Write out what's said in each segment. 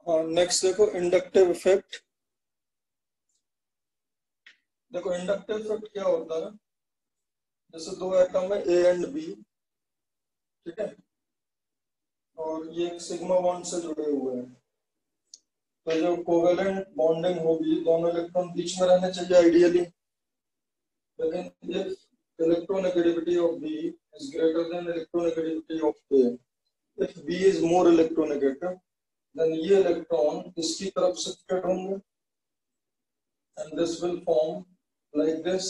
हाँ, नेक्स्ट देखो inductive effect. देखो इंडक्टिव इफेक्ट क्या होता है, जैसे दो एटम है ए एंड बी, ठीक है, और ये एक सिग्मा बॉन्ड से जुड़े हुए हैं। तो जो कोवेलेंट बॉन्डिंग होगी, दोनों इलेक्ट्रॉन बीच में रहने चाहिए आइडियली, लेकिन if electronegativity of B is greater than electronegativity of A, if B is more electronegative, then ये इलेक्ट्रॉन इसकी तरफ शिफ्टेड होंगे and this will form like this,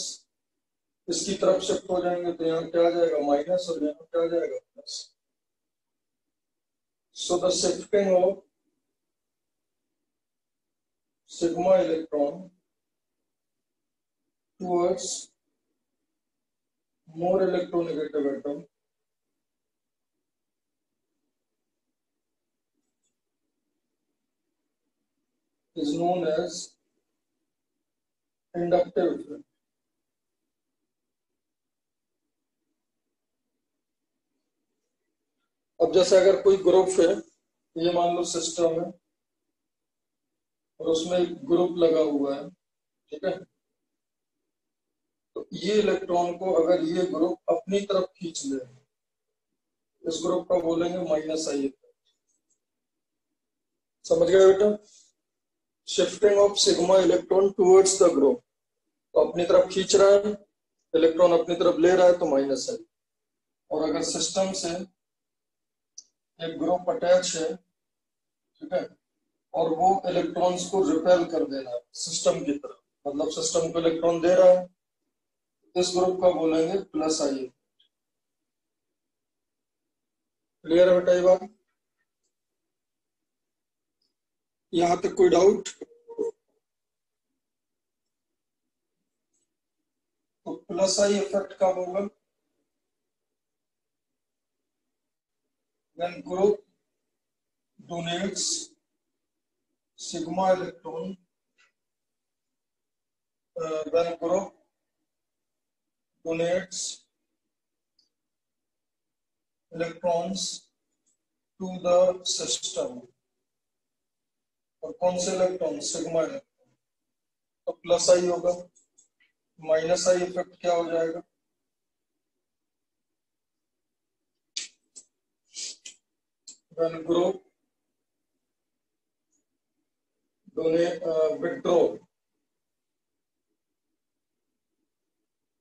इसकी तरफ शिफ्ट हो जाएंगे तो यहाँ क्या आ जाएगा माइनस और यहाँ क्या आ जाएगा plus. So the shifting of sigma electron towards more electronegative atom is known as inductive effect। अब जैसे अगर कोई ग्रुप है, ये मान लो सिस्टम है और उसमें एक ग्रुप लगा हुआ है, ठीक है, तो ये इलेक्ट्रॉन को अगर ये ग्रुप अपनी तरफ खींच ले, इस ग्रुप का बोलेंगे माइनस आई इफेक्ट। समझ गए बेटा? Shifting of sigma electron towards the group, तो अपनी तरफ खींच रहा है इलेक्ट्रॉन, अपनी तरफ ले रहा है तो माइनस आई। और अगर सिस्टम से एक ग्रुप अटैच है, ठीक है, और वो इलेक्ट्रॉन्स को रिपेल कर दे रहा है सिस्टम की तरफ, मतलब सिस्टम को इलेक्ट्रॉन दे रहा है, इस ग्रुप का बोलेंगे प्लस आई। क्लियर है बेटा ये बात? यहां तक कोई डाउट? तो प्लस आई इफेक्ट कब होगा? when group donates sigma electron, when group donates electrons to the system, और कौन से इलेक्ट्रॉन? सिग्मा इलेक्ट्रॉन, तो प्लस आई होगा। माइनस आई इफेक्ट क्या हो जाएगा? when group withdraw,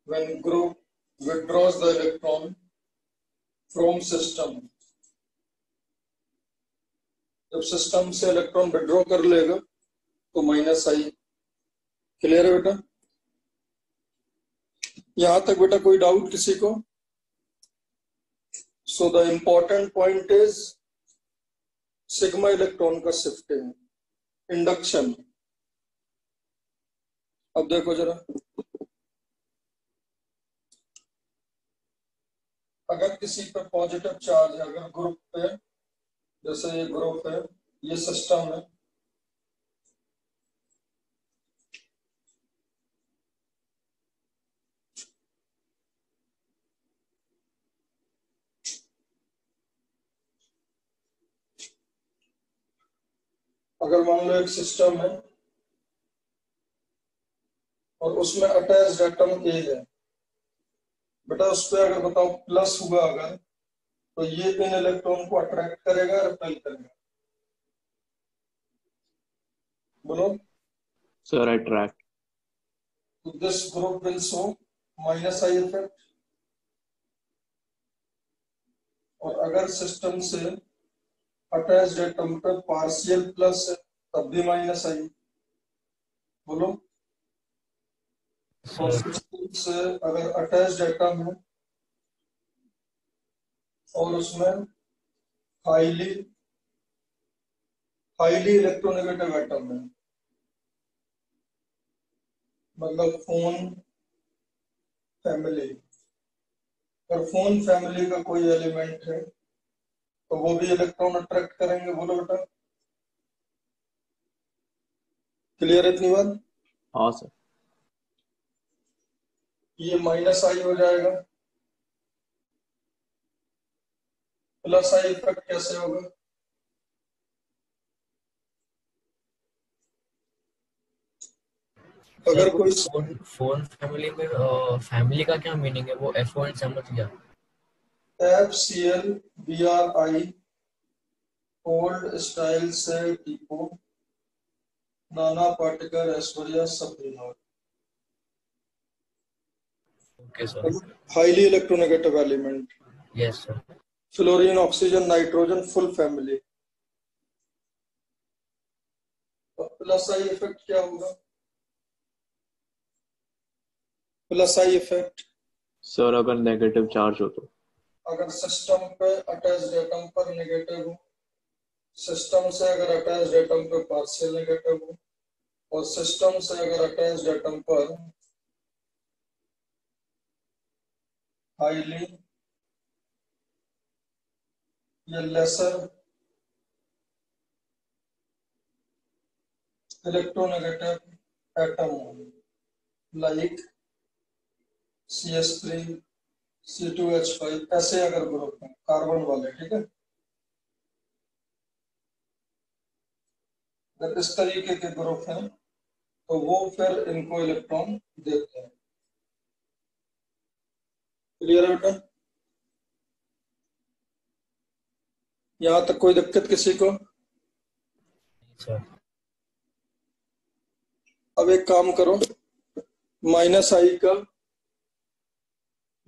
when group withdraws the electron from system, जब सिस्टम से इलेक्ट्रॉन विड्रॉ कर लेगा तो माइनस आई। क्लियर है बेटा? यहां तक बेटा कोई डाउट किसी को? So the important point is sigma electron का शिफ्टिंग, इंडक्शन। अब देखो जरा, अगर किसी पे पॉजिटिव चार्ज है, अगर ग्रुप पे, जैसे ये ग्रुप है, ये सिस्टम है, अगर मान लो एक सिस्टम है और उसमें अटैच्ड एटम ए है, बेटा उस पर अगर बताओ प्लस हुआ अगर, तो ये इन इलेक्ट्रॉन को अट्रैक्ट करेगा, रिपेल करेगा? बोलो। Sir attract. तो this group will show minus I effect, और अगर सिस्टम से अटैच्ड एटम पे पार्शियल प्लस है तब भी माइनस आई। बोलो। और सिस्टम से अगर अटैच्ड एटम है और उसमें हाईली हाईली इलेक्ट्रोनेगेटिव एटम है, मतलब फोन फैमिली, और फोन फैमिली का कोई एलिमेंट है तो वो भी इलेक्ट्रॉन अट्रैक्ट करेंगे। बोलो बेटा। क्लियर है इतनी बात? हाँ सर। ये माइनस आई हो जाएगा, प्लस आई इफेक्ट कैसे होगा? अगर वो कोई फोन फैमिली में फैमिली का क्या मीनिंग है? वो एफ वन समझ गया। FCL BRI ओल्ड स्टाइल से टीपो Nana Patekar Aishwarya Sabrina. Okay sir. Highly electronegative element yes sir. Fluorine oxygen nitrogen full family. Plus I effect क्या होगा? प्लस आई इफेक्ट सर अगर नेगेटिव चार्ज हो तो अगर सिस्टम पे अटैच्ड एटम पर नेगेटिव हो, सिस्टम से अगर अटैच्ड एटम पे पार्शियल नेगेटिव हो, और सिस्टम से अगर अटैच्ड एटम पर हाईली या लेसर इलेक्ट्रोनेगेटिव एटम हो, लाइक CH3 C2H5 ऐसे अगर ग्रुप हैं कार्बन वाले, ठीक है, अगर इस तरीके के ग्रुप हैं तो वो फिर इनको इलेक्ट्रॉन देते हैं। क्लियर है बेटा? यहाँ तक कोई दिक्कत किसी को? सर अब एक काम करो, माइनस आई का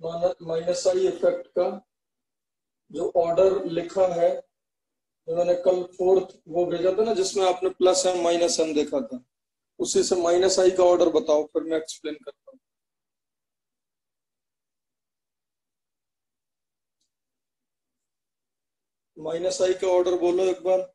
माइनस आई इफेक्ट का जो ऑर्डर लिखा है, जो मैंने कल फोर्थ वो भेजा था ना जिसमें आपने प्लस एम माइनस एम देखा था, उसी से माइनस आई का ऑर्डर बताओ, फिर मैं एक्सप्लेन करता हूँ। माइनस आई का ऑर्डर बोलो एक बार।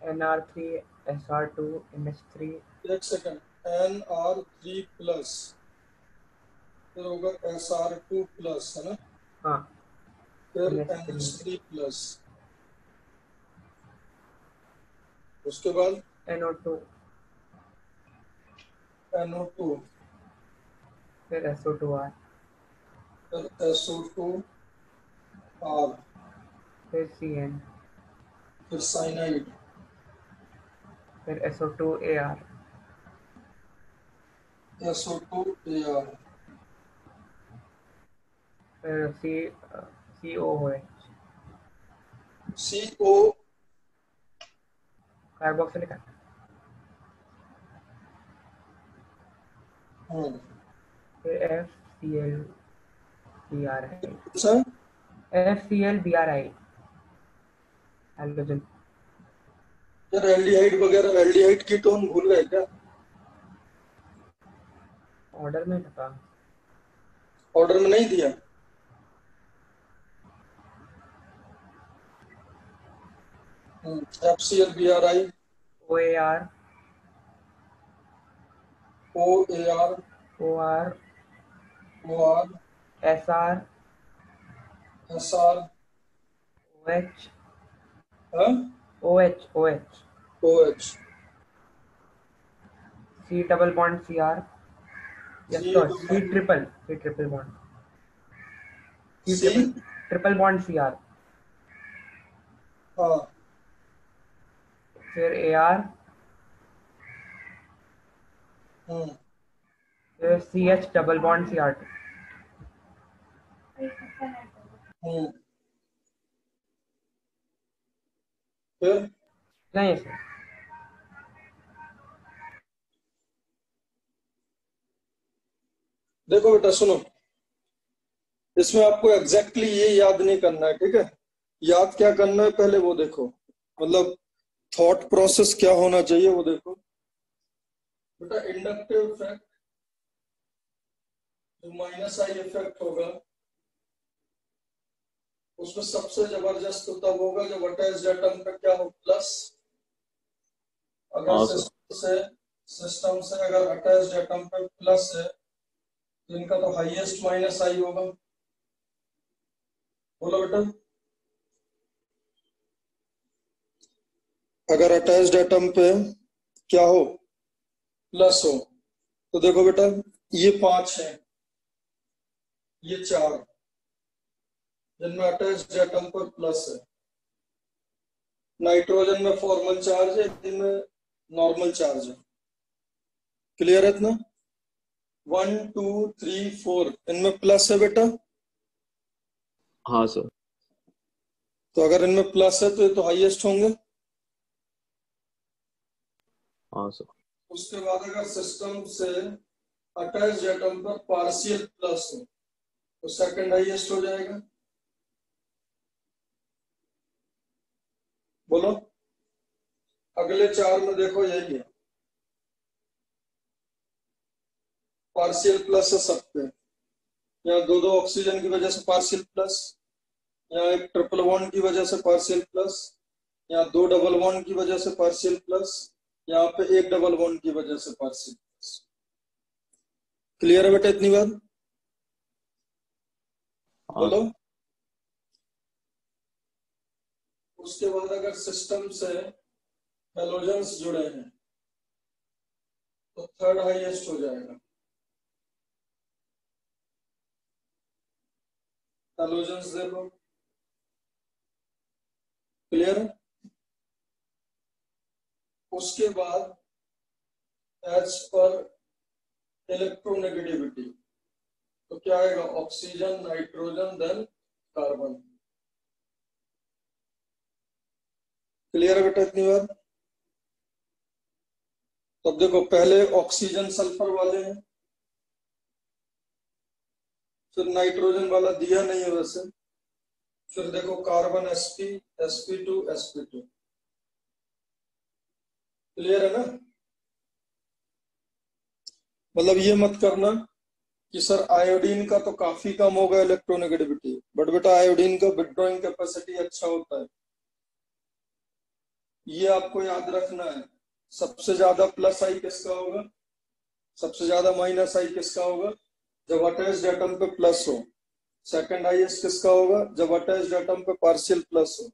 NR3 SR2 NH3 एक सेकंड, NR3 प्लस फिर होगा SR2 प्लस, है ना? हाँ फिर NH3 NH3 प्लस, उसके बाद NO2 NO2, फिर SO2R फिर SO2R, फिर CN फिर साइनाइड, फिर SO2AR SO2AR, फिर COOH CO, कार्बोक्सिलिक फिर FClBrI अच्छा FClBrI हाइड्रोजन। यार एल्डिहाइड वगैरह, एल्डिहाइड कीटोन भूल गए क्या? ऑर्डर में था। ऑर्डर में नहीं दिया? FClBrI OAR OAR OR OR SR SR OH हाँ? OH OH OH C double bond CR yes C sorry C triple bond C C triple bond CR हाँ फिर AR फिर CH double bond CR2 फिर नहीं sir देखो बेटा सुनो, इसमें आपको एग्जैक्टली ये याद नहीं करना है, ठीक है? याद क्या करना है पहले वो देखो, मतलब थॉट प्रोसेस क्या होना चाहिए वो देखो बेटा। इंडक्टिव इफेक्ट जो माइनस आई इफेक्ट होगा उसमें सबसे जबरदस्त तो तब होगा जब अटैच्ड एटम पे क्या हो, प्लस। अगर हाँ सर। सिस्टम से अगर अटैच्ड एटम पे प्लस है तो इनका तो हाईएस्ट माइनस आई होगा। बोलो बेटा, अगर अटैच्ड एटम पे क्या हो, प्लस हो, तो देखो बेटा ये 5 है, ये 4, जिनमें अटैच्ड एटम पर प्लस है। नाइट्रोजन में फॉर्मल चार्ज है, इनमें नॉर्मल चार्ज है। क्लियर है इतना? 1 2 3 4 इनमें प्लस है बेटा। हाँ सर। तो अगर इनमें प्लस है तो ये तो हाईएस्ट होंगे। हाँ सर। उसके बाद अगर सिस्टम से अटैच्ड एटम पर पार्शियल प्लस हो तो सेकंड हाईएस्ट हो जाएगा। बोलो, अगले 4 में देखो यही है, पार्शियल प्लस है सब पे। यहाँ दो दो ऑक्सीजन की वजह से पार्शियल प्लस, यहाँ एक ट्रिपल बॉन्ड की वजह से पार्शियल प्लस, यहाँ 2 डबल बॉन्ड की वजह से पार्शियल प्लस, यहाँ पे 1 डबल बॉन्ड की वजह से पार्शियल प्लस। क्लियर है बेटा इतनी बात? हाँ बोलो। सर। उसके बाद अगर सिस्टम से हेलोजेंस जुड़े हैं तो थर्ड हाईएस्ट हो जाएगा। हेलोजेंस देखो, क्लियर है? उसके बाद एच पर इलेक्ट्रोनेगेटिविटी, तो क्या आएगा, oxygen, nitrogen, then carbon. Clear है बेटा इतनी बात? तब देखो पहले ऑक्सीजन सल्फर वाले हैं, फिर नाइट्रोजन वाला दिया नहीं है वैसे, फिर देखो carbon sp, sp2, sp2। Clear है ना? मतलब ये मत करना कि सर आयोडीन का तो काफी कम होगा इलेक्ट्रोनेगेटिविटी, बट बेटा आयोडीन का विड्रॉइंग कैपेसिटी अच्छा होता है, ये आपको याद रखना है। सबसे ज्यादा प्लस आई किसका होगा, सबसे ज्यादा माइनस आई किसका होगा, जब अटैच्ड एटम पे प्लस हो। सेकंड हाईएस्ट किसका होगा, जब अटैच्ड एटम पे पार्शियल प्लस हो।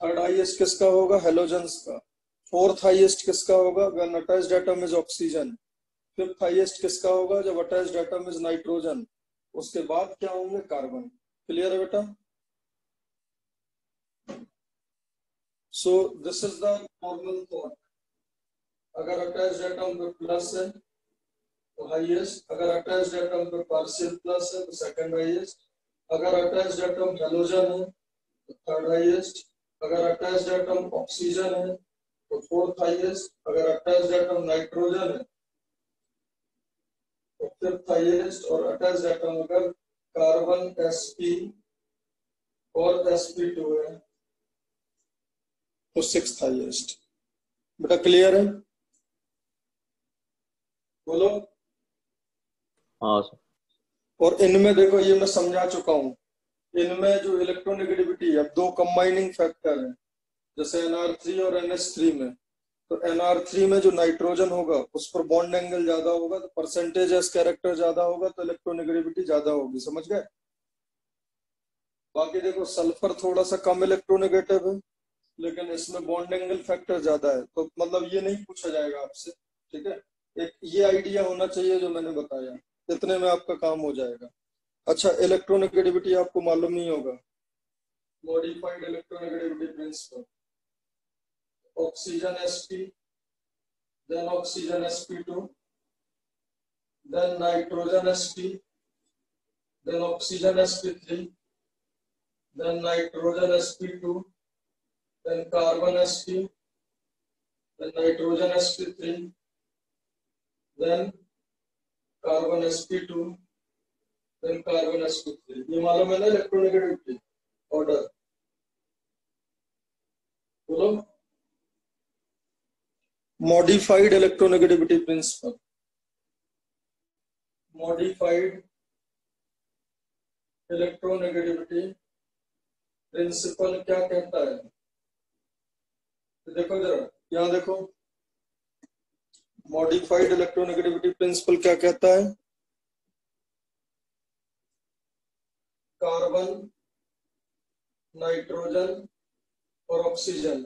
थर्ड हाईएस्ट किसका होगा, हेलोजेंस का। फोर्थ हाईएस्ट किसका होगा, when attached atom is oxygen. Fifth highest किसका होगा, जब अटैच्ड एटम इज नाइट्रोजन। उसके बाद क्या होंगे, कार्बन। क्लियर है बेटा? सो this is the normal thought. अगर अटैच्ड एटम पे प्लस है तो हाईएस्ट, अगर अटैच्ड एटम पे पार्शियल प्लस है तो सेकंड हाईएस्ट, अगर अटैच्ड एटम हेलोजन है तो थर्ड हाईएस्ट, अगर अटैच्ड एटम ऑक्सीजन है तो फोर्थ हाईएस्ट, अगर अटैच्ड एटम नाइट्रोजन है तो फिफ्थ हाईएस्ट, और अटैच्ड एटम अगर कार्बन sp और sp2 है तो सिक्स्थ हाईएस्ट। बेटा क्लियर है? बोलो। हाँ सर। और इनमें देखो ये मैं समझा चुका हूँ, इनमें जो इलेक्ट्रोनेगेटिविटी है, दो कंबाइनिंग फैक्टर है, जैसे nr3 और ns3 में। तो nr3 में जो नाइट्रोजन होगा उस पर बॉन्ड एंगल ज्यादा होगा, तो परसेंटेज एस कैरेक्टर ज्यादा होगा, तो इलेक्ट्रोनेगेटिविटी ज्यादा होगी। समझ गए? बाकी देखो सल्फर थोड़ा सा कम इलेक्ट्रोनेगेटिव है, लेकिन इसमें बॉन्ड एंगल फैक्टर ज्यादा है, तो मतलब ये नहीं पूछा जाएगा आपसे। ठीक है, एक ये आइडिया होना चाहिए जो मैंने बताया, इतने में आपका काम हो जाएगा। अच्छा, इलेक्ट्रोनेगेटिविटी आपको मालूम नहीं होगा, modified electronegativity principle. Oxygen sp, then oxygen sp2, then nitrogen sp, then oxygen sp3, then nitrogen sp2, then carbon sp, then nitrogen sp3, then carbon sp2, then carbon sp3। ये मालूम है ना इलेक्ट्रोनेगेटिविटी ऑर्डर? बोलो। Modified electronegativity principle, modified electronegativity principle क्या कहता है? तो देखो जरा यहाँ देखो, मॉडिफाइड इलेक्ट्रोनेगेटिविटी प्रिंसिपल क्या कहता है, कार्बन, नाइट्रोजन और ऑक्सीजन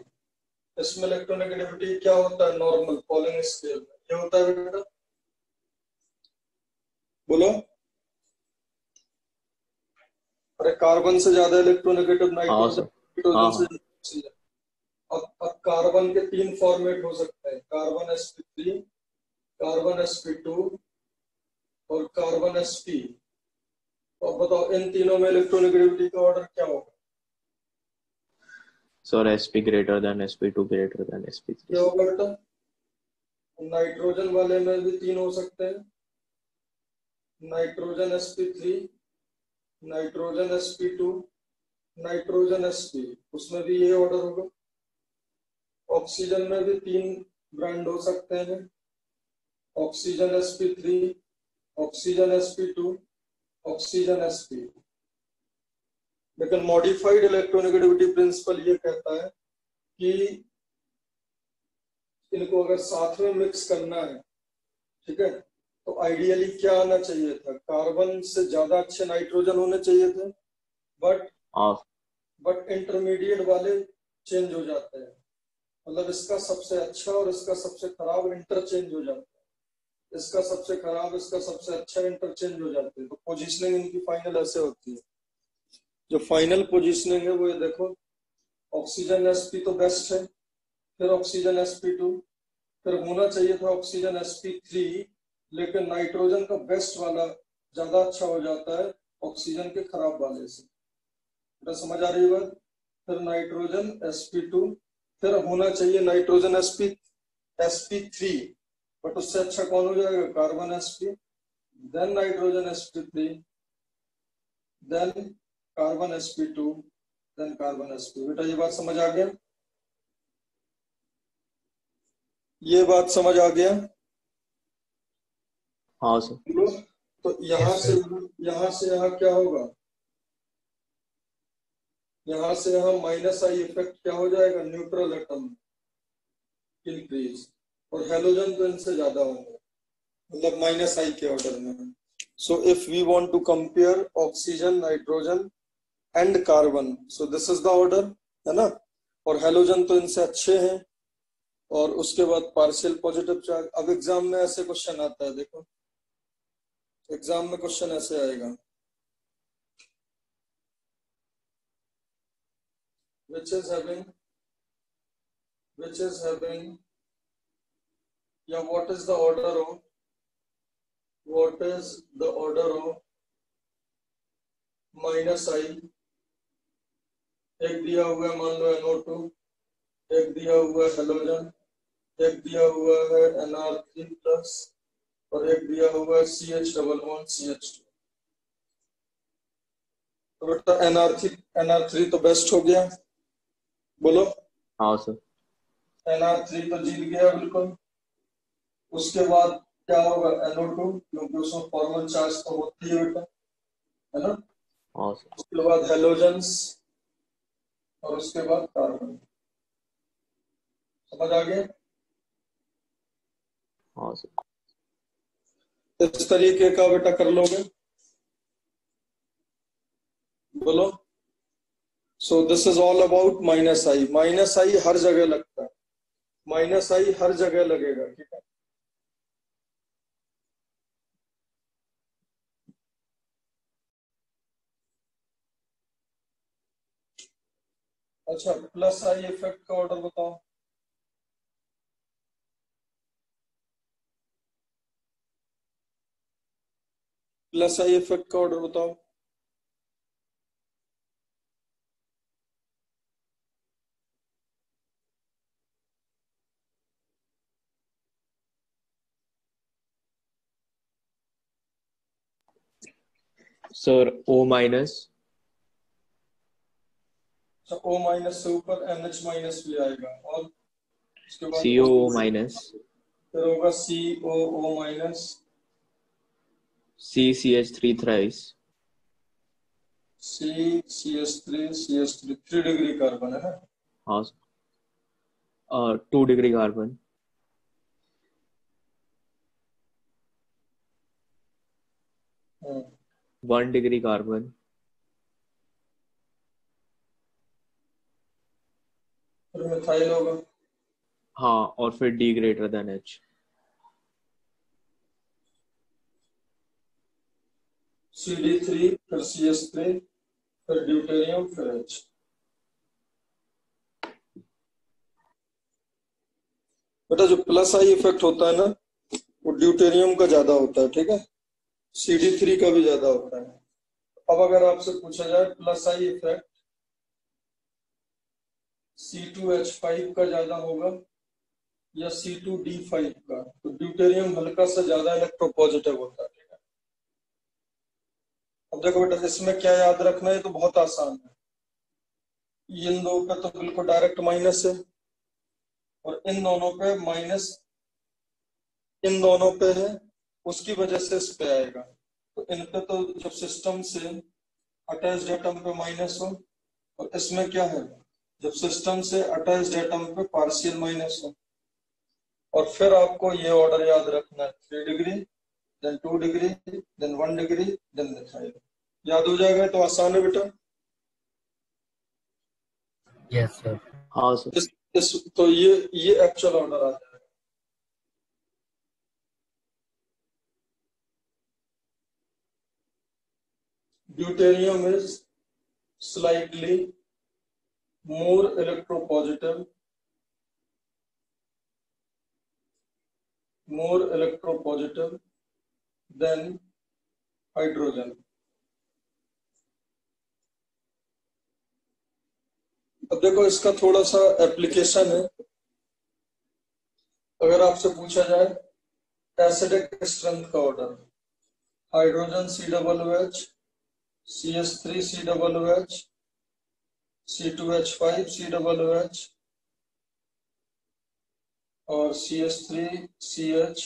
इसमें इलेक्ट्रोनेगेटिविटी क्या होता है नॉर्मल पॉलिंग स्केल में, ये होता है बेटा, बोलो। अरे कार्बन से ज्यादा इलेक्ट्रोनेगेटिव हाँ नाइट्रोजन, सर। हाँ नाइट्रोजन से हाँ ज्यादा ऑक्सीजन। अब कार्बन के 3 फॉर्मेट हो सकते हैं, कार्बन sp3, कार्बन sp2 और कार्बन sp। तो अब बताओ इन तीनों में इलेक्ट्रोनेगेटिविटी का ऑर्डर क्या होगा? Sir, sp greater than sp2 greater than sp3 क्या होगा बेटा? नाइट्रोजन वाले में भी 3 हो सकते हैं, nitrogen sp3, nitrogen sp2, nitrogen sp, उसमें भी ये ऑर्डर होगा। ऑक्सीजन में भी 3 ब्रांड हो सकते हैं, oxygen sp3, oxygen sp2, oxygen sp। लेकिन मॉडिफाइड इलेक्ट्रोनेगेटिविटी प्रिंसिपल ये कहता है कि इनको अगर साथ में मिक्स करना है, ठीक है, तो आइडियली क्या आना चाहिए था, कार्बन से ज्यादा अच्छे नाइट्रोजन होने चाहिए थे, बट हाँ इंटरमीडिएट वाले चेंज हो जाते हैं, मतलब इसका सबसे अच्छा और इसका सबसे खराब इंटरचेंज हो जाता है, इसका सबसे खराब इसका सबसे अच्छा इंटरचेंज हो जाते हैं। तो पोजीशनिंग इनकी फाइनल ऐसे होती है। जो फाइनल पोजीशनिंग है वो ये देखो, ऑक्सीजन sp तो बेस्ट है, फिर ऑक्सीजन sp2, फिर होना चाहिए था ऑक्सीजन sp3, लेकिन नाइट्रोजन का बेस्ट वाला ज्यादा अच्छा हो जाता है ऑक्सीजन के खराब वाले से। तो समझ आ रही है बात? फिर नाइट्रोजन sp2, फिर होना चाहिए नाइट्रोजन sp3, बट उससे अच्छा कौन हो जाएगा, carbon sp, then nitrogen sp3, then carbon sp2, then carbon sp। बेटा ये बात समझ आ गया? ये बात समझ आ गया? हाँ सर। तो यहाँ Yes, से sir. यहाँ से यहाँ क्या होगा, यहाँ से यहाँ माइनस आई इफेक्ट क्या हो जाएगा, न्यूट्रल एटम इंक्रीज, और हेलोजन तो इनसे ज्यादा होंगे, मतलब माइनस आई के ऑर्डर में। So if we want to compare oxygen, nitrogen and carbon, so this is the order, है ना, और हेलोजन तो इनसे अच्छे हैं, और उसके बाद पार्शियल पॉजिटिव चार्ज। अब एग्जाम में ऐसे क्वेश्चन आता है, देखो एग्जाम में क्वेश्चन ऐसे आएगा, which is having yeah, what is the order of minus I, एक दिया हुआ है मान लो NO2, एक दिया हुआ है हेलोजन, एक दिया हुआ है Nr3+, और एक दिया हुआ है CH+CH2। तो बेटा NR3 तो बेस्ट हो गया, बोलो। हाँ सर। NR3 तो जीत गया बिल्कुल। उसके बाद क्या होगा, NO2, क्योंकि उसमें फॉर्मल चार्ज तो होती है बेटा, है ना। हाँ सर। उसके बाद हेलोजेंस, और उसके बाद कार्बन। समझ आ गया? हाँ सर। इस तरीके का बेटा कर लोगे, बोलो। So this is all about minus I. Minus I हर जगह लगता है, माइनस आई हर जगह लगेगा, ठीक है। अच्छा, प्लस आई इफेक्ट का ऑर्डर बताओ। प्लस आई इफेक्ट का ऑर्डर बताओ। Sir O minus. अच्छा, O माइनस से ऊपर NH माइनस भी आएगा, और उसके बाद COO माइनस। फिर होगा COO minus, CCH3 thrice. CH3 3 degree carbon है ना। हाँ सर। 2 डिग्री कार्बन। हम्म, 1 डिग्री कार्बन। फिर मिथाइल होगा, हाँ, और फिर D greater than H। CD3 फिर CS3 फिर ड्यूटेरियम फिर H। बेटा जो प्लस आई इफेक्ट होता है ना वो ड्यूटेरियम का ज्यादा होता है, ठीक है, CD3 का भी ज्यादा होता है। अब अगर आपसे पूछा जाए प्लस आई इफेक्ट C2H5 का ज्यादा होगा या C2D5 का, तो ड्यूटेरियम हल्का सा ज्यादा इलेक्ट्रोपॉजिटिव होता है, ठीक है। अब देखो बेटा इसमें क्या याद रखना है, तो बहुत आसान है। इन दो पे तो बिल्कुल डायरेक्ट माइनस है और इन दोनों पे माइनस इन दोनों पे है, उसकी वजह से इस पे आएगा। तो इन पे तो जब सिस्टम से अटैच्ड एटम पे माइनस हो, और इसमें क्या है, जब सिस्टम से अटैच्ड एटम पे पार्शियल माइनस हो। और फिर आपको ये ऑर्डर याद रखना है, 3 degree then 2 degree then 1 degree then methyl. याद हो जाएगा तो आसान है बेटा। Yes sir. हाँ सर। तो ये एक्चुअल ऑर्डर आ जाएगा। Deuterium is slightly more electropositive than hydrogen। अब देखो इसका थोड़ा सा एप्लीकेशन है। अगर आपसे पूछा जाए एसिडिक स्ट्रेंथ का order, hydrogen COOH, CS3 COOH, C2H5 COOH और CS3 CH,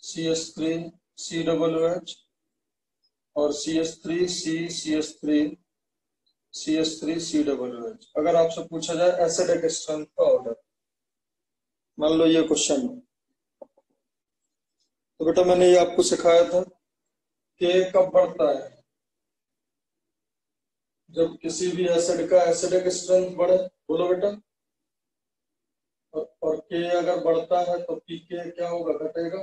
CS3 COOH और CS3 C, CS3 COOH। अगर आपसे पूछा जाए एसिडिक स्ट्रेंथ का ऑर्डर, मान लो ये क्वेश्चन है, तो बेटा मैंने ये आपको सिखाया था कि कब बढ़ता है, जब किसी भी एसिड का एसिडिक स्ट्रेंथ बढ़े। बोलो बेटा। और के अगर बढ़ता है तो पीके क्या होगा, घटेगा।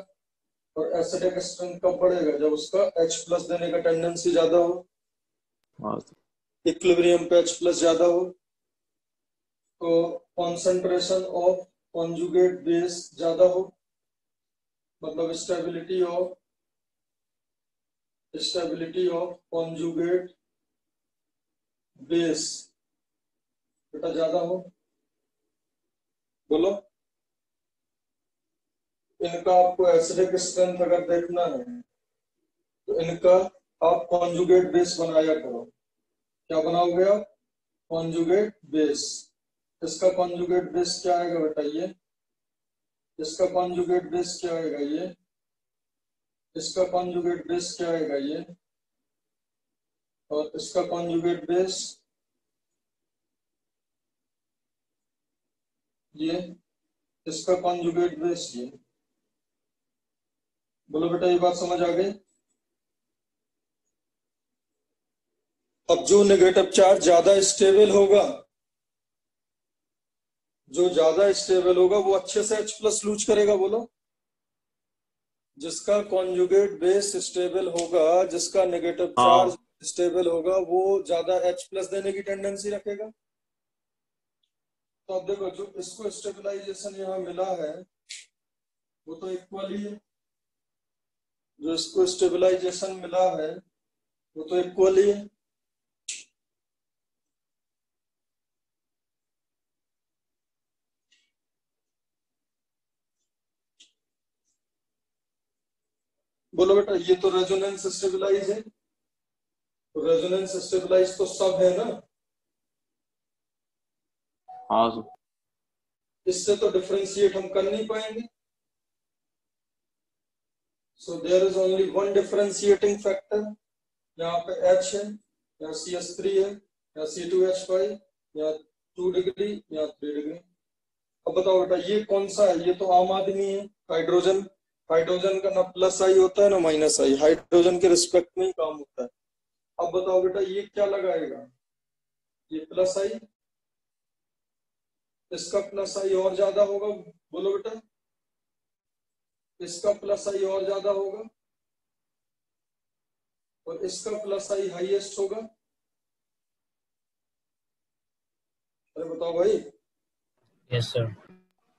और एसिडिक स्ट्रेंथ कब बढ़ेगा, जब उसका H+ देने का टेंडेंसी ज्यादा हो, हाँ सर। इक्विलिब्रियम पे H+ ज्यादा हो, तो कॉन्सेंट्रेशन ऑफ कॉन्जुगेट बेस ज्यादा हो, मतलब स्टेबिलिटी ऑफ कॉन्जुगेट बेस बेटा ज्यादा हो। बोलो। इनका आपको एसिडिक स्ट्रेंथ अगर देखना है तो इनका आप कॉन्जुगेट बेस बनाया करो। क्या बनाओगे आप, कॉन्जुगेट बेस। इसका कॉन्जुगेट बेस क्या आएगा बेटा, ये। इसका कॉन्जुगेट बेस क्या आएगा, ये। इसका कॉन्जुगेट बेस क्या आएगा, ये। और इसका कॉन्जुगेट बेस ये। इसका कॉन्जुगेट बेस ये। बोलो बेटा ये बात समझ आ गई। अब जो नेगेटिव चार्ज ज्यादा स्टेबल होगा, वो अच्छे से H+ लूज करेगा। बोलो। जिसका कॉन्जुगेट बेस स्टेबल होगा, जिसका नेगेटिव चार्ज हाँ स्टेबल होगा, वो ज्यादा H+ देने की टेंडेंसी रखेगा। तो अब देखो जो इसको स्टेबलाइजेशन यहाँ मिला है वो तो इक्वल ही है, जो इसको स्टेबलाइजेशन मिला है वो तो इक्वल ही है। बोलो बेटा ये तो रेजोनेंस स्टेबलाइज है, तो रेजोनेंस स्टेबलाइज तो सब है ना। हाँ सर। इससे तो डिफरेंशिएट हम कर नहीं पाएंगे। So there is only one differentiating factor. यहाँ पे H है, यहाँ CS3 है, यहाँ C2H5, यहाँ 2 डिग्री, यहाँ 3 डिग्री। अब बताओ बेटा ये कौन सा है, ये तो आम आदमी है, हाइड्रोजन। हाइड्रोजन का ना प्लस आई होता है ना माइनस आई, हाइड्रोजन के रिस्पेक्ट में ही काम होता है। अब बताओ बेटा ये क्या लगाएगा, ये प्लस आई, इसका प्लस आई और ज्यादा होगा, बोलो बेटा, इसका प्लस आई और ज्यादा होगा और इसका प्लस आई हाईएस्ट होगा। अरे बताओ भाई, यस सर।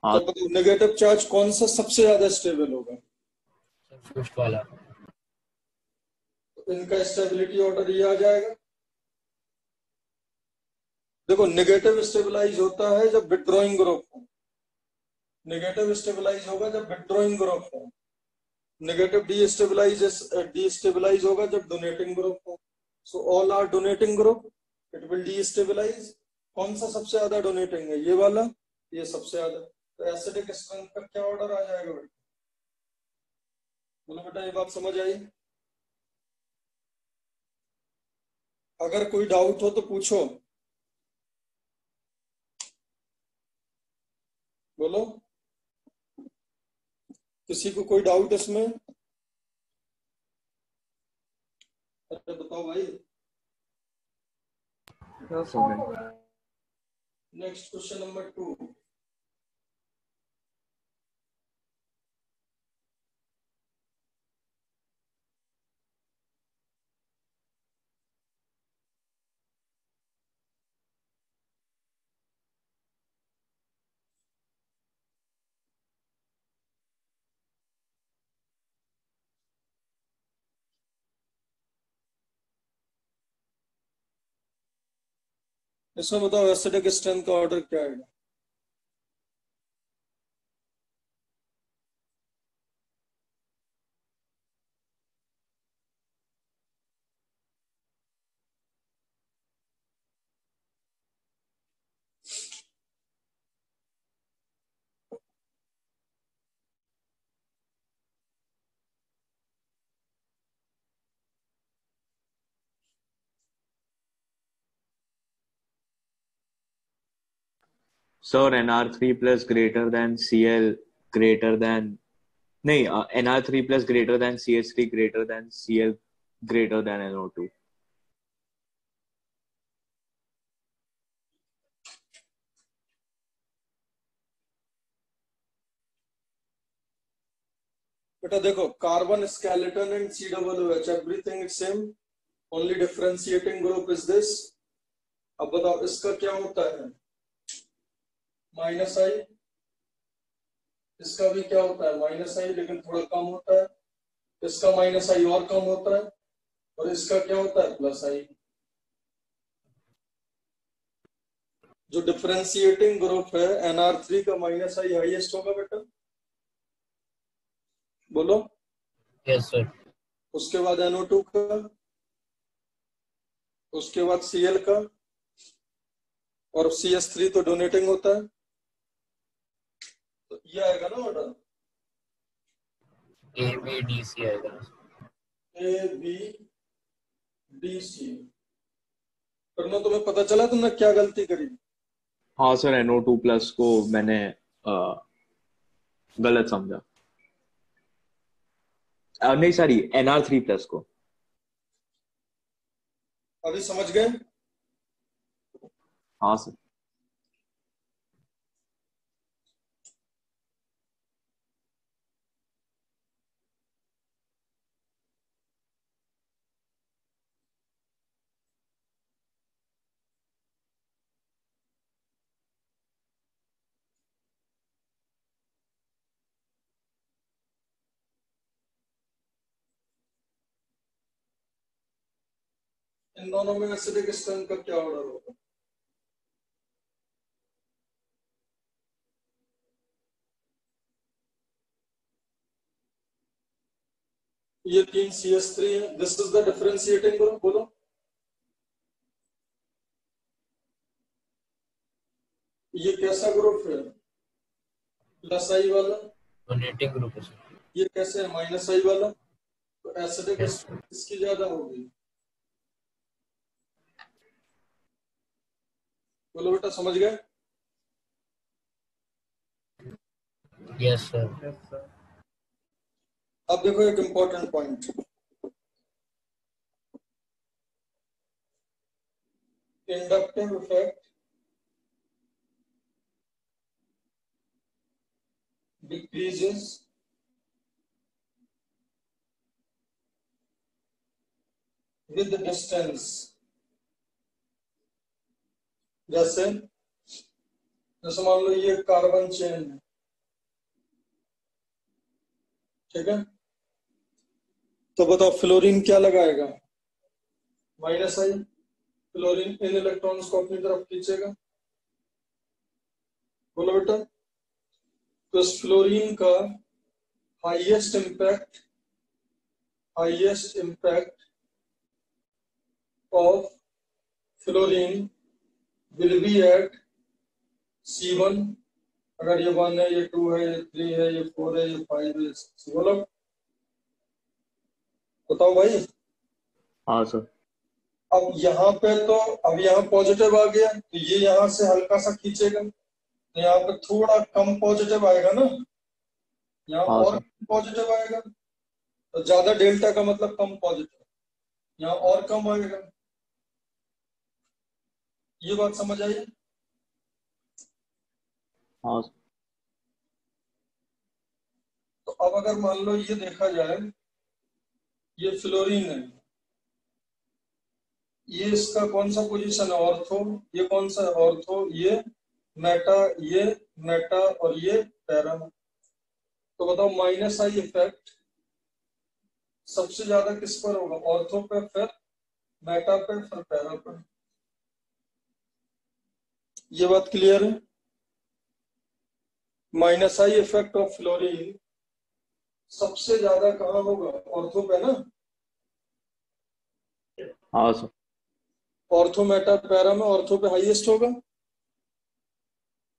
हाँ तो बताओ नेगेटिव चार्ज कौन सा सबसे ज्यादा स्टेबल होगा? फर्स्ट वाला। तो इनका स्टेबिलिटी ऑर्डर ये आ जाएगा। देखो नेगेटिव स्टेबलाइज होता है जब विथड्रॉइंग ग्रुप हो, नेगेटिव स्टेबलाइज होगा जब विथड्रॉइंग ग्रुप हो, नेगेटिव डीस्टेबलाइज होगा जब डोनेटिंग ग्रुप हो। So all are donating group, it will destabilise. कौन सा सबसे ज्यादा डोनेटिंग है? ये वाला, ये सबसे ज्यादा। तो एसिडिक स्ट्रेंथ का क्या ऑर्डर आ जाएगा बेटा? बोलो बेटा, ये बात समझ आई? अगर कोई डाउट हो तो पूछो, बोलो। किसी को कोई डाउट इसमें? अरे बताओ भाई। No, sir. Next question number 2। इसमें बताओ एसिडिक स्ट्रेंथ का ऑर्डर क्या है? Sir NR3 plus greater than Cl greater than, नहीं, NR3 plus greater than CH3 greater than Cl greater than NO2। बेटा देखो, carbon skeleton and COOH everything is same, only differentiating group is this. अब बताओ इसका क्या होता है? Minus आई। इसका भी क्या होता है? माइनस आई, लेकिन थोड़ा कम होता है। इसका माइनस आई और कम होता है और इसका क्या होता है? प्लस आई। जो डिफरेंशिएटिंग ग्रुप है NR3 का माइनस आई हाईएस्ट होगा बेटा, बोलो। Yes sir. उसके बाद NO2 का, उसके बाद Cl का, और CH3 तो डोनेटिंग होता है। तो ये आएगा ना ऑर्डर, ABDC आएगा। ABDC। करना, तुम्हें पता चला तुमने क्या गलती करी? हाँ सर, NO2 प्लस को मैंने गलत समझा। नहीं सॉरी, NR3 प्लस को। अभी समझ गए? हाँ सर। इन दोनों में एसिडिक स्ट्रेंथ का क्या ऑर्डर होगा? ये 3 CH3 है, this is the differentiating group, बोलो। ये कैसा ग्रुप है? प्लस आई वाला। डोनेटिंग ग्रुप है सर। ये कैसे है? माइनस आई वाला। तो एसिडिक यस सर। स्ट्रेंथ इसकी ज्यादा होगी, बोलो बेटा, समझ गए? Yes sir. yes, sir. अब देखो एक important point, inductive effect decreases with distance। जैसे जैसे मान लो ये कार्बन चेन है, ठीक है, तो बताओ फ्लोरीन क्या लगाएगा, माइनस आई। फ्लोरीन इन इलेक्ट्रॉन्स को अपनी तरफ खींचेगा। बोलो बेटा। तो इस फ्लोरीन का highest impact of fluorine will be at C1। अगर ये 1 है, ये 2 है, ये 3 है, ये 4 है, ये 5 है, ये 6। बोलो, बताओ भाई। हाँ सर। अब यहाँ पे तो अब यहाँ पॉजिटिव आ गया, तो ये यहाँ से हल्का सा खींचेगा, तो यहाँ पे थोड़ा कम पॉजिटिव आएगा ना, यहाँ हाँ और सर। पॉजिटिव आएगा, तो ज्यादा डेल्टा का मतलब कम पॉजिटिव, यहाँ और कम आएगा। ये बात समझ आई? हाँ सर। तो अब अगर मान लो ये देखा जाए, ये फ्लोरीन है, ये इसका कौन सा पोजीशन है, ऑर्थो। ये कौन सा है, ऑर्थो। ये मेटा और ये पैरा। तो बताओ माइनस आई इफेक्ट सबसे ज्यादा किस पर होगा, ऑर्थो पे, फिर मेटा पे, फिर पैरा पे। ये बात क्लियर है? Minus I effect of fluorine सबसे ज्यादा कहाँ होगा, ऑर्थो पे ना। हाँ सर। ऑर्थो मेटा पैरा में ऑर्थो पे हाईएस्ट होगा।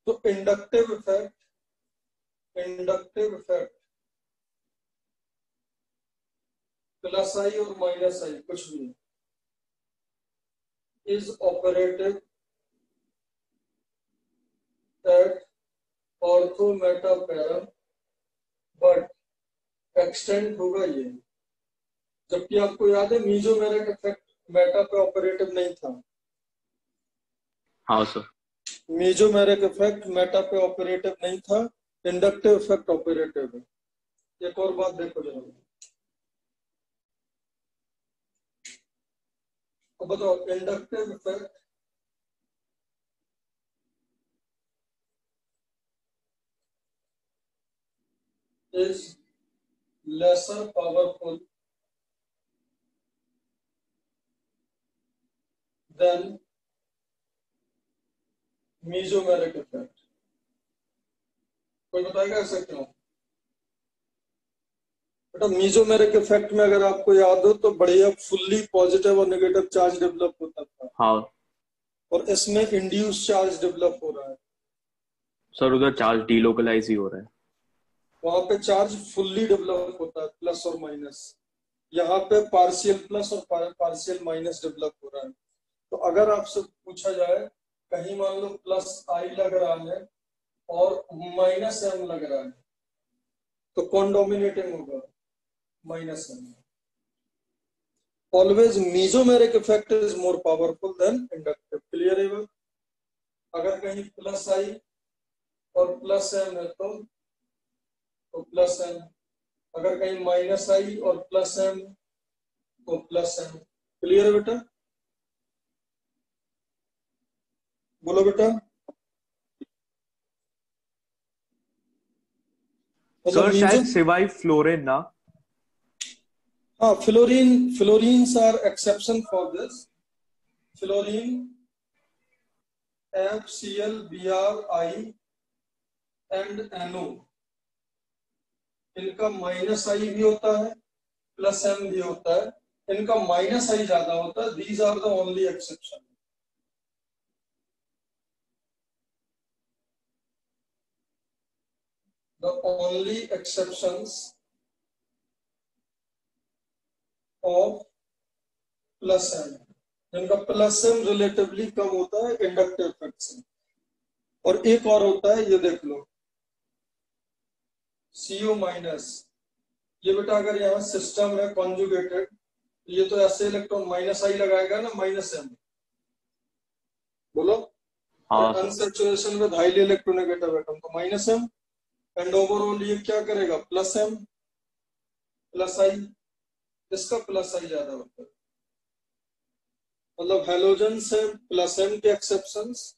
तो इंडक्टिव इफेक्ट प्लस आई और माइनस आई कुछ भी is operative at ortho meta para, but extend होगा ये। जबकि आपको याद है मीजोमेरिक इफेक्ट मेटा पे ऑपरेटिव नहीं था। हाँ सर। मीजोमेरिक इफेक्ट मेटा पे ऑपरेटिव नहीं था, इंडक्टिव इफेक्ट ऑपरेटिव है। एक और बात देखो जरा, अब बताओ inductive effect is lesser powerful than mesomeric effect। कोई बताएगा ऐसा क्यों? बेटा मेसोमेरिक इफेक्ट में अगर आपको याद हो तो बढ़िया फुल्ली पॉजिटिव और नेगेटिव चार्ज डेवलप होता था, हाँ और इसमें इंड्यूस चार्ज डेवलप हो रहा है। सर, उधर चार्ज डीलोकलाइज ही हो रहा है। वहां पे चार्ज फुल्ली डेवलप होता है, प्लस और माइनस। यहाँ पे पार्शियल प्लस और पार्शियल माइनस डेवलप हो रहा है। तो अगर आपसे पूछा जाए कहीं मान लो प्लस आई लग रहा है और माइनस एम लग रहा है, तो कौन डोमिनेटिंग होगा, minus M. Always mesomeric effect is more powerful than inductive. Clear है बात? अगर कहीं प्लस आई और प्लस एम है तो प्लस एम, अगर कहीं माइनस आई और प्लस एम तो प्लस एम। क्लियर है बेटा? बोलो बेटा। सर शायद सिवाय फ्लोरीन ना। हाँ, fluorines are exception for this. Fluorine, FCl, Bri and NO, इनका माइनस आई भी होता है, प्लस एम भी होता है। इनका माइनस आई ज्यादा होता है। These are the only exception. The only exceptions of plus M, जिनका प्लस एम रिलेटिवली कम होता है इंडक्टिव इफेक्ट से। और एक और होता है, ये देख लो, CO माइनस। ये बेटा अगर यहाँ सिस्टम है कॉन्जुगेटेड, ये तो ऐसे इलेक्ट्रॉन माइनस आई लगाएगा ना, माइनस एम। बोलो। हाँ unsaturation with highly electronegative atom तो माइनस एम। एंड ओवरऑल ये क्या करेगा, प्लस एम प्लस आई, इसका प्लस आई ज्यादा होता है, मतलब हेलोजन से प्लस एम के exceptions,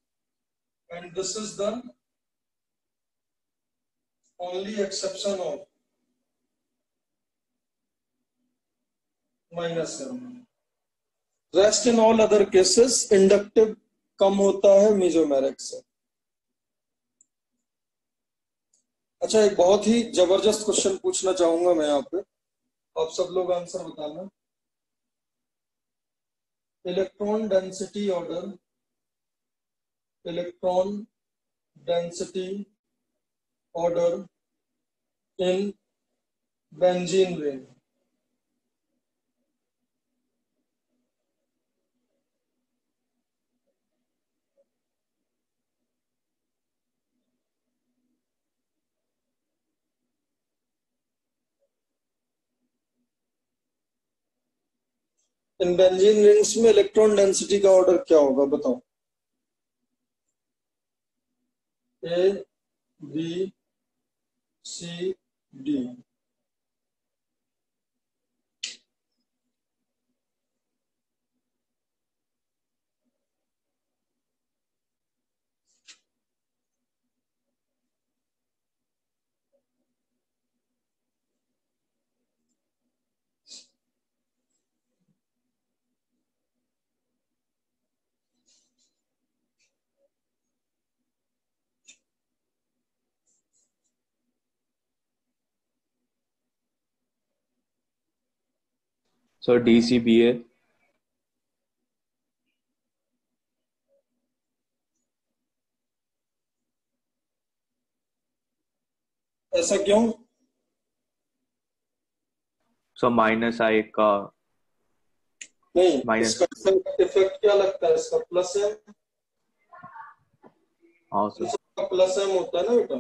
and this is the only exception of minus M. Rest in all other cases inductive कम होता है मेसोमेरिक से। अच्छा, एक बहुत ही जबरदस्त क्वेश्चन पूछना चाहूंगा मैं यहाँ पे, आप सब लोग आंसर बताना। Electron density order, electron density order in benzene ring. In benzene rings में इलेक्ट्रॉन डेंसिटी का ऑर्डर क्या होगा, बताओ। A B C D. So DCBA. ऐसा क्यों? So माइनस आई का नहीं, माइनस, इसका इफेक्ट क्या लगता है, इसका प्लस एम, हाँ सर, इसका प्लस एम होता है ना बेटा।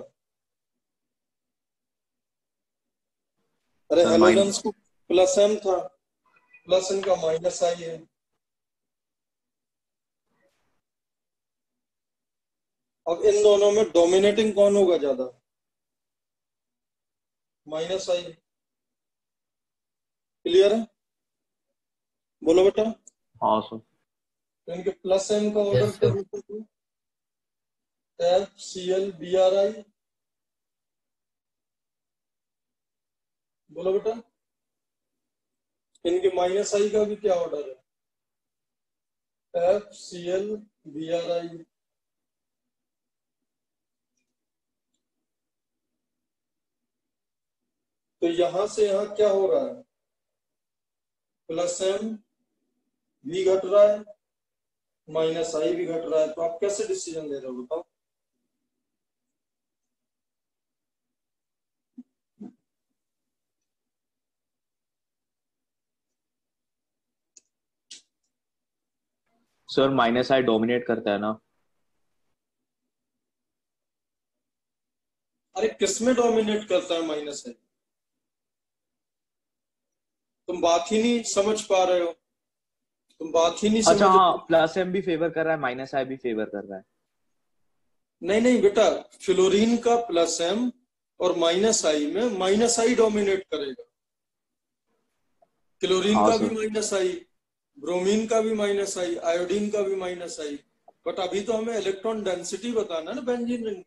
अरे सर हेलोजेंस को प्लस एम था, प्लस इनका माइनस आई है। अब इन दोनों में डोमिनेटिंग कौन होगा ज्यादा, माइनस आई। क्लियर है, बोलो बेटा। हाँ सर, तो इनके प्लस एम का ऑर्डर Yes, क्या sir. होता है, F C L B R I. बोलो बेटा। इनके माइनस आई का भी क्या ऑर्डर है, F C L B R I. तो यहां से यहां क्या हो रहा है, प्लस एम भी घट रहा है, माइनस आई भी घट रहा है। तो आप कैसे डिसीजन ले रहे हो बताओ। सर माइनस आई डोमिनेट करता है ना। अरे किसमें डोमिनेट करता है माइनस आई, तुम बात ही नहीं समझ पा रहे हो, तुम बात ही नहीं अच्छा समझ। हाँ, प्लस एम भी फेवर कर रहा है, माइनस आई भी फेवर कर रहा है। नहीं नहीं बेटा, फ्लोरीन का प्लस एम और माइनस आई में माइनस आई डोमिनेट करेगा। क्लोरीन हाँ का भी सर, माइनस आई, ब्रोमीन का भी माइनस आई, आयोडीन का भी माइनस आई। बट अभी तो हमें इलेक्ट्रॉन डेंसिटी बताना है ना बेंजीन रिंग।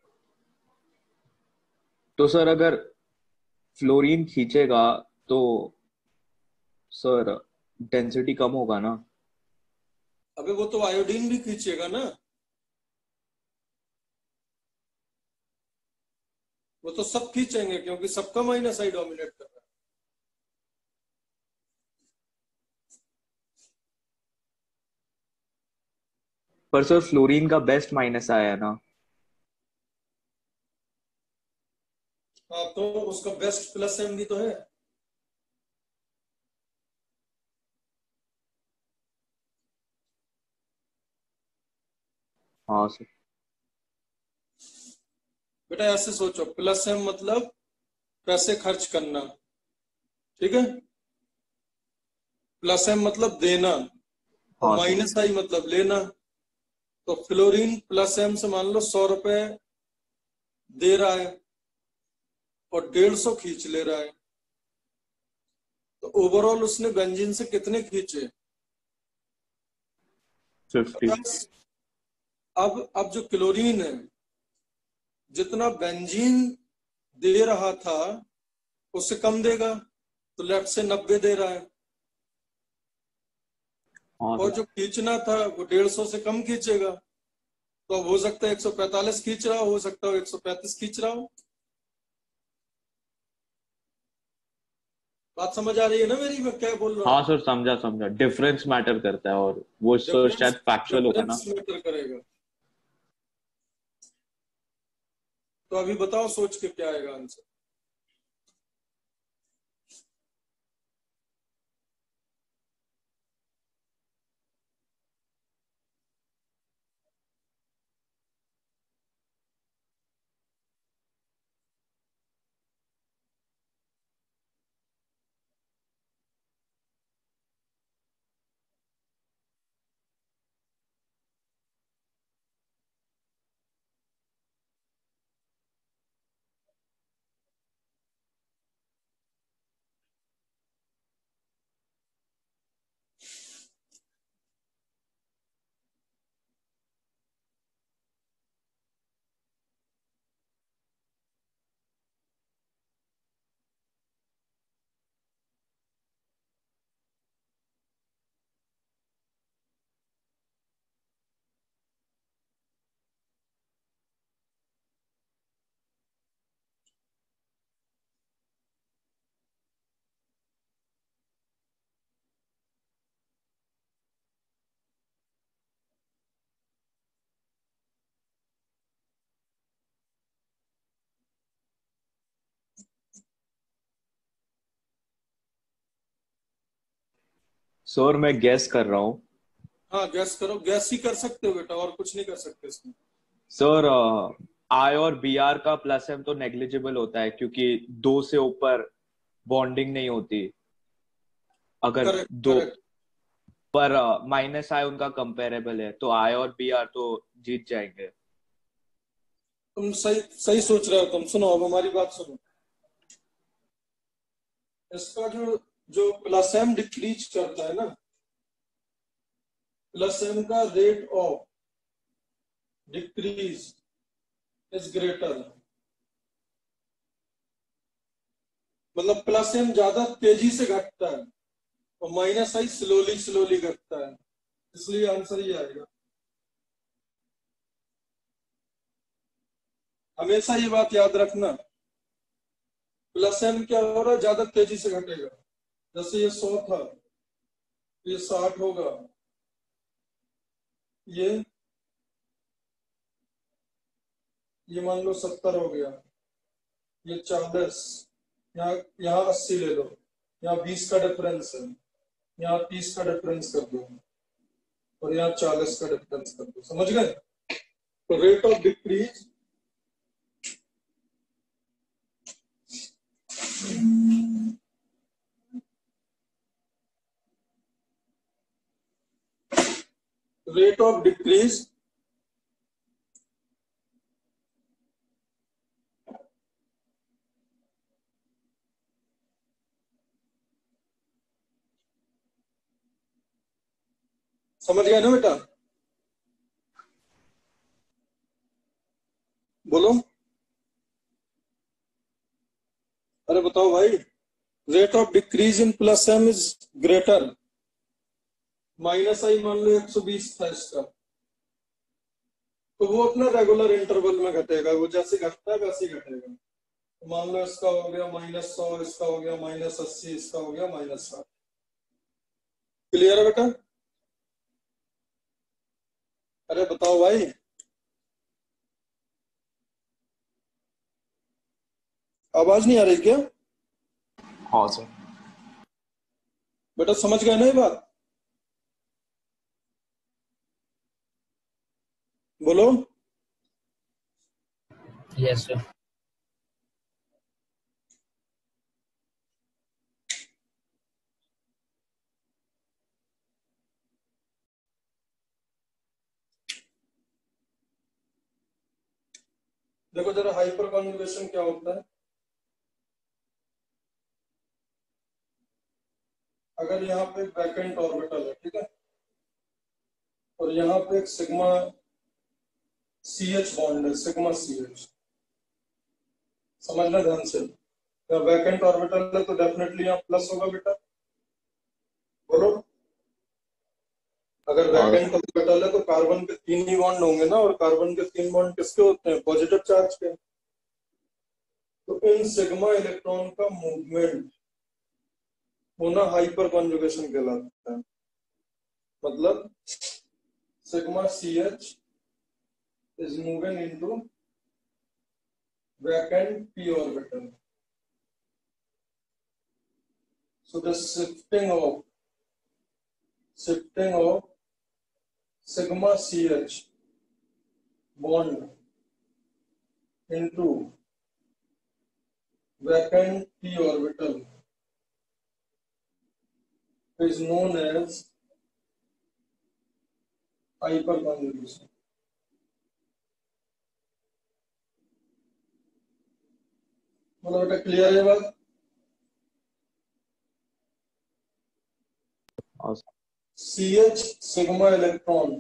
तो सर अगर फ्लोरीन खींचेगा तो सर डेंसिटी कम होगा ना। अबे वो तो आयोडीन भी खींचेगा ना, वो तो सब खींचेंगे क्योंकि सबका माइनस आई डोमिनेट कर रहा है। पर सर फ्लोरीन का बेस्ट माइनस आया है ना। हाँ तो उसका बेस्ट प्लस एम भी तो है। हाँ सर, बेटा ऐसे सोचो, प्लस एम मतलब पैसे खर्च करना, ठीक है, प्लस एम मतलब देना, और हाँ सर, माइनस आई मतलब लेना। तो फ्लोरीन प्लस एम से मान लो 100 रुपए दे रहा है, और 150 खींच ले रहा है, तो ओवरऑल उसने बेंजीन से कितने खींचे? 50। अब जो क्लोरीन है, जितना बेंजीन दे रहा था उससे कम देगा, तो लेफ्ट से 90 दे रहा है, हाँ और सर। जो खींचना था वो 150 से कम खींचेगा। तो अब हो सकता है 145 खींच रहा हो सकता है 135 खींच रहा हो। बात समझ आ रही है ना मेरी, मैं क्या बोल रहा हाँ हूँ? सर, समझा समझा, डिफरेंस मैटर करता है, और वो सर डिफरेंस शायद फैक्चुअल होगा ना। डिफरेंस मैटर करेगा। तो अभी बताओ सोच के क्या आएगा आंसर। सर मैं गेस कर रहा हूँ। हाँ गैस करो, गैस ही कर सकते हो बेटा, और कुछ नहीं कर सकते इसमें। सर आई और बी आर का प्लस एम तो नेग्लिजिबल होता है, क्योंकि 2 से ऊपर बॉन्डिंग नहीं होती। अगर करेक्ट दो करेक्ट। पर माइनस आई उनका कंपेरेबल है, तो आई और बी आर तो जीत जाएंगे। तुम सही सही सोच रहे हो। तुम सुनो, अब हमारी बात सुनो। इसका जो जो प्लस एम डिक्रीज करता है ना, प्लस एम का rate of decrease is greater. मतलब प्लस एम ज्यादा तेजी से घटता है और माइनस आई स्लोली स्लोली घटता है, इसलिए आंसर ही आएगा। हमेशा ये बात याद रखना, प्लस एम क्या हो रहा है, ज्यादा तेजी से घटेगा। जैसे ये 100 था, ये 60 होगा, ये ये मान लो 70 हो गया, ये 40, यहाँ यहाँ 80 ले लो, यहाँ 20 का डिफरेंस है, यहाँ 30 का डिफरेंस कर दो, और यहाँ 40 का डिफरेंस कर दो। समझ गए? तो rate of decrease rate of decrease समझ गए ना बेटा? बोलो, अरे बताओ भाई। Rate of decrease in plus M is greater. Minus I मान लो 120 था इसका, तो वो अपना रेगुलर इंटरवल में घटेगा, वो जैसे घटता है वैसे ही घटेगा। तो मान लो इसका हो गया -100, इसका हो गया -80, इसका हो गया -60। क्लियर है बेटा? अरे बताओ भाई। आवाज नहीं आ रही क्या? हाँ सर। बेटा समझ गए ना ये बात? बोलो। Yes sir. देखो जरा, हाइपर कॉन्जुगेशन क्या होता है। अगर यहाँ पे वैकेंट ऑर्बिटल है, ठीक है, और यहाँ पे एक सिग्मा CH बॉन्ड है, सिग्मा CH, समझना ध्यान से। वैकेंट ऑर्बिटल है तो डेफिनेटली यहाँ प्लस होगा बेटा, बोलो। अगर वैकेंट ऑर्बिटल है तो कार्बन के 3 ही बॉन्ड होंगे ना, और कार्बन के 3 बॉन्ड किसके होते हैं? पॉजिटिव चार्ज के। तो इन सिग्मा इलेक्ट्रॉन का मूवमेंट होना हाइपर कॉन्जुगेशन कहलाता है। मतलब sigma CH is moving into vacant p orbital. So the shifting of sigma CH bond into vacant p orbital is known as hyperconjugation. मतलब बेटा clear है बात? CH sigma electron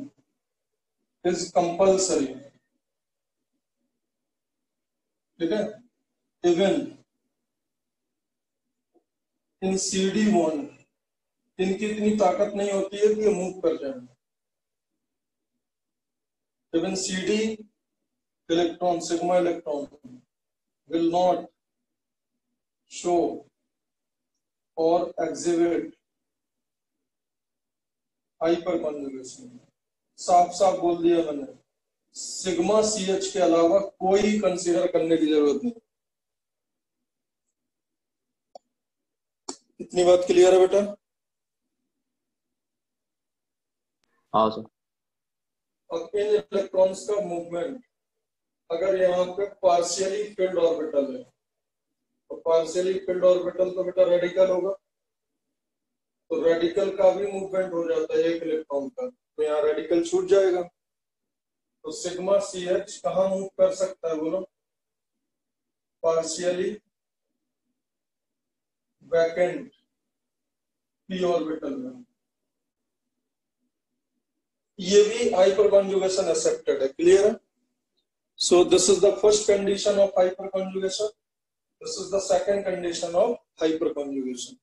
is compulsory, ठीक है, even in CD bond इनकी इतनी ताकत नहीं होती है कि ये मूव कर जाए। even CD electron, sigma electron will not show or exhibit hyperconjugation। साफ साफ बोल दिया मैंने, सिग्मा CH के अलावा कोई कंसीडर करने की जरूरत नहीं। इतनी बात क्लियर है बेटा? हाँ सर। और इन इलेक्ट्रॉन्स का मूवमेंट, अगर यहाँ पे पार्शियली फिल्ड ऑर्बिटल है तो पार्शियली फिल्ड ऑर्बिटल तो बेटा रेडिकल होगा, तो रेडिकल का भी मूवमेंट हो जाता है एक इलेक्ट्रॉन का, तो यहाँ रेडिकल छूट जाएगा। तो सिग्मा CH कहाँ मूव कर सकता है बोलो? पार्शियली वैकेंट p ऑर्बिटल में। ये भी हाइपर कॉन्जुगेशन एक्सेप्टेड है, क्लियर है? सो this is the first condition of hyper conjugation, this is the second condition of hyper conjugation.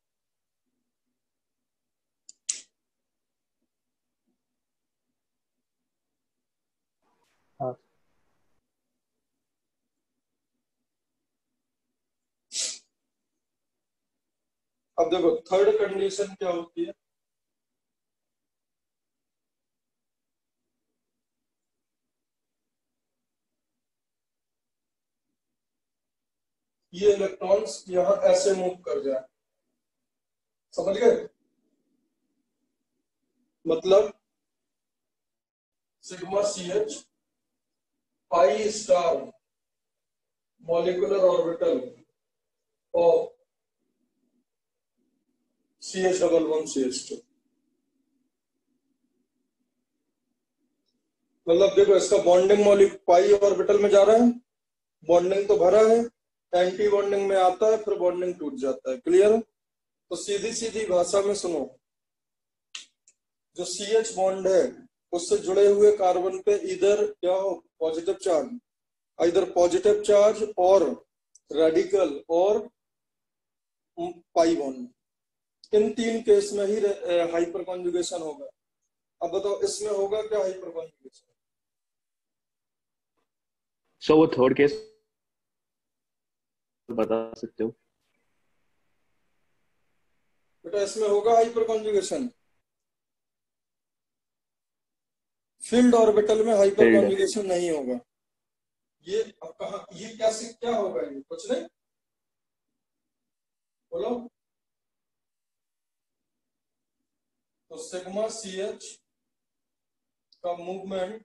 अब देखो थर्ड कंडीशन क्या होती है? ये इलेक्ट्रॉन्स यहां ऐसे मूव कर जाए, समझ गए? मतलब sigma CH pi star molecular orbital of CH11CH2। मतलब देखो इसका बॉन्डिंग पाई ऑर्बिटल में जा रहा है, बॉन्डिंग तो भरा है, एंटी बॉन्डिंग में आता है, फिर बॉन्डिंग टूट जाता है, क्लियर? तो सीधी सीधी भाषा में सुनो, जो CH बॉन्ड है उससे जुड़े हुए कार्बन पे इधर क्या हो? पॉजिटिव चार्ज, इधर पॉजिटिव चार्ज और रेडिकल और पाई बॉन्ड, इन 3 केस में ही हाइपर कॉन्जुगेशन होगा। अब बताओ इसमें होगा क्या हाइपर कॉन्जुगेशन? सो वो थर्ड केस बता सकते हो? बेटा इसमें होगा हाइपर कॉन्जुगेशन, फील्ड ऑर्बिटल में हाइपर कॉन्जुगेशन नहीं होगा। ये अब कहा, ये कैसे क्या होगा? ये कुछ नहीं, बोलो। तो सिग्मा CH का movement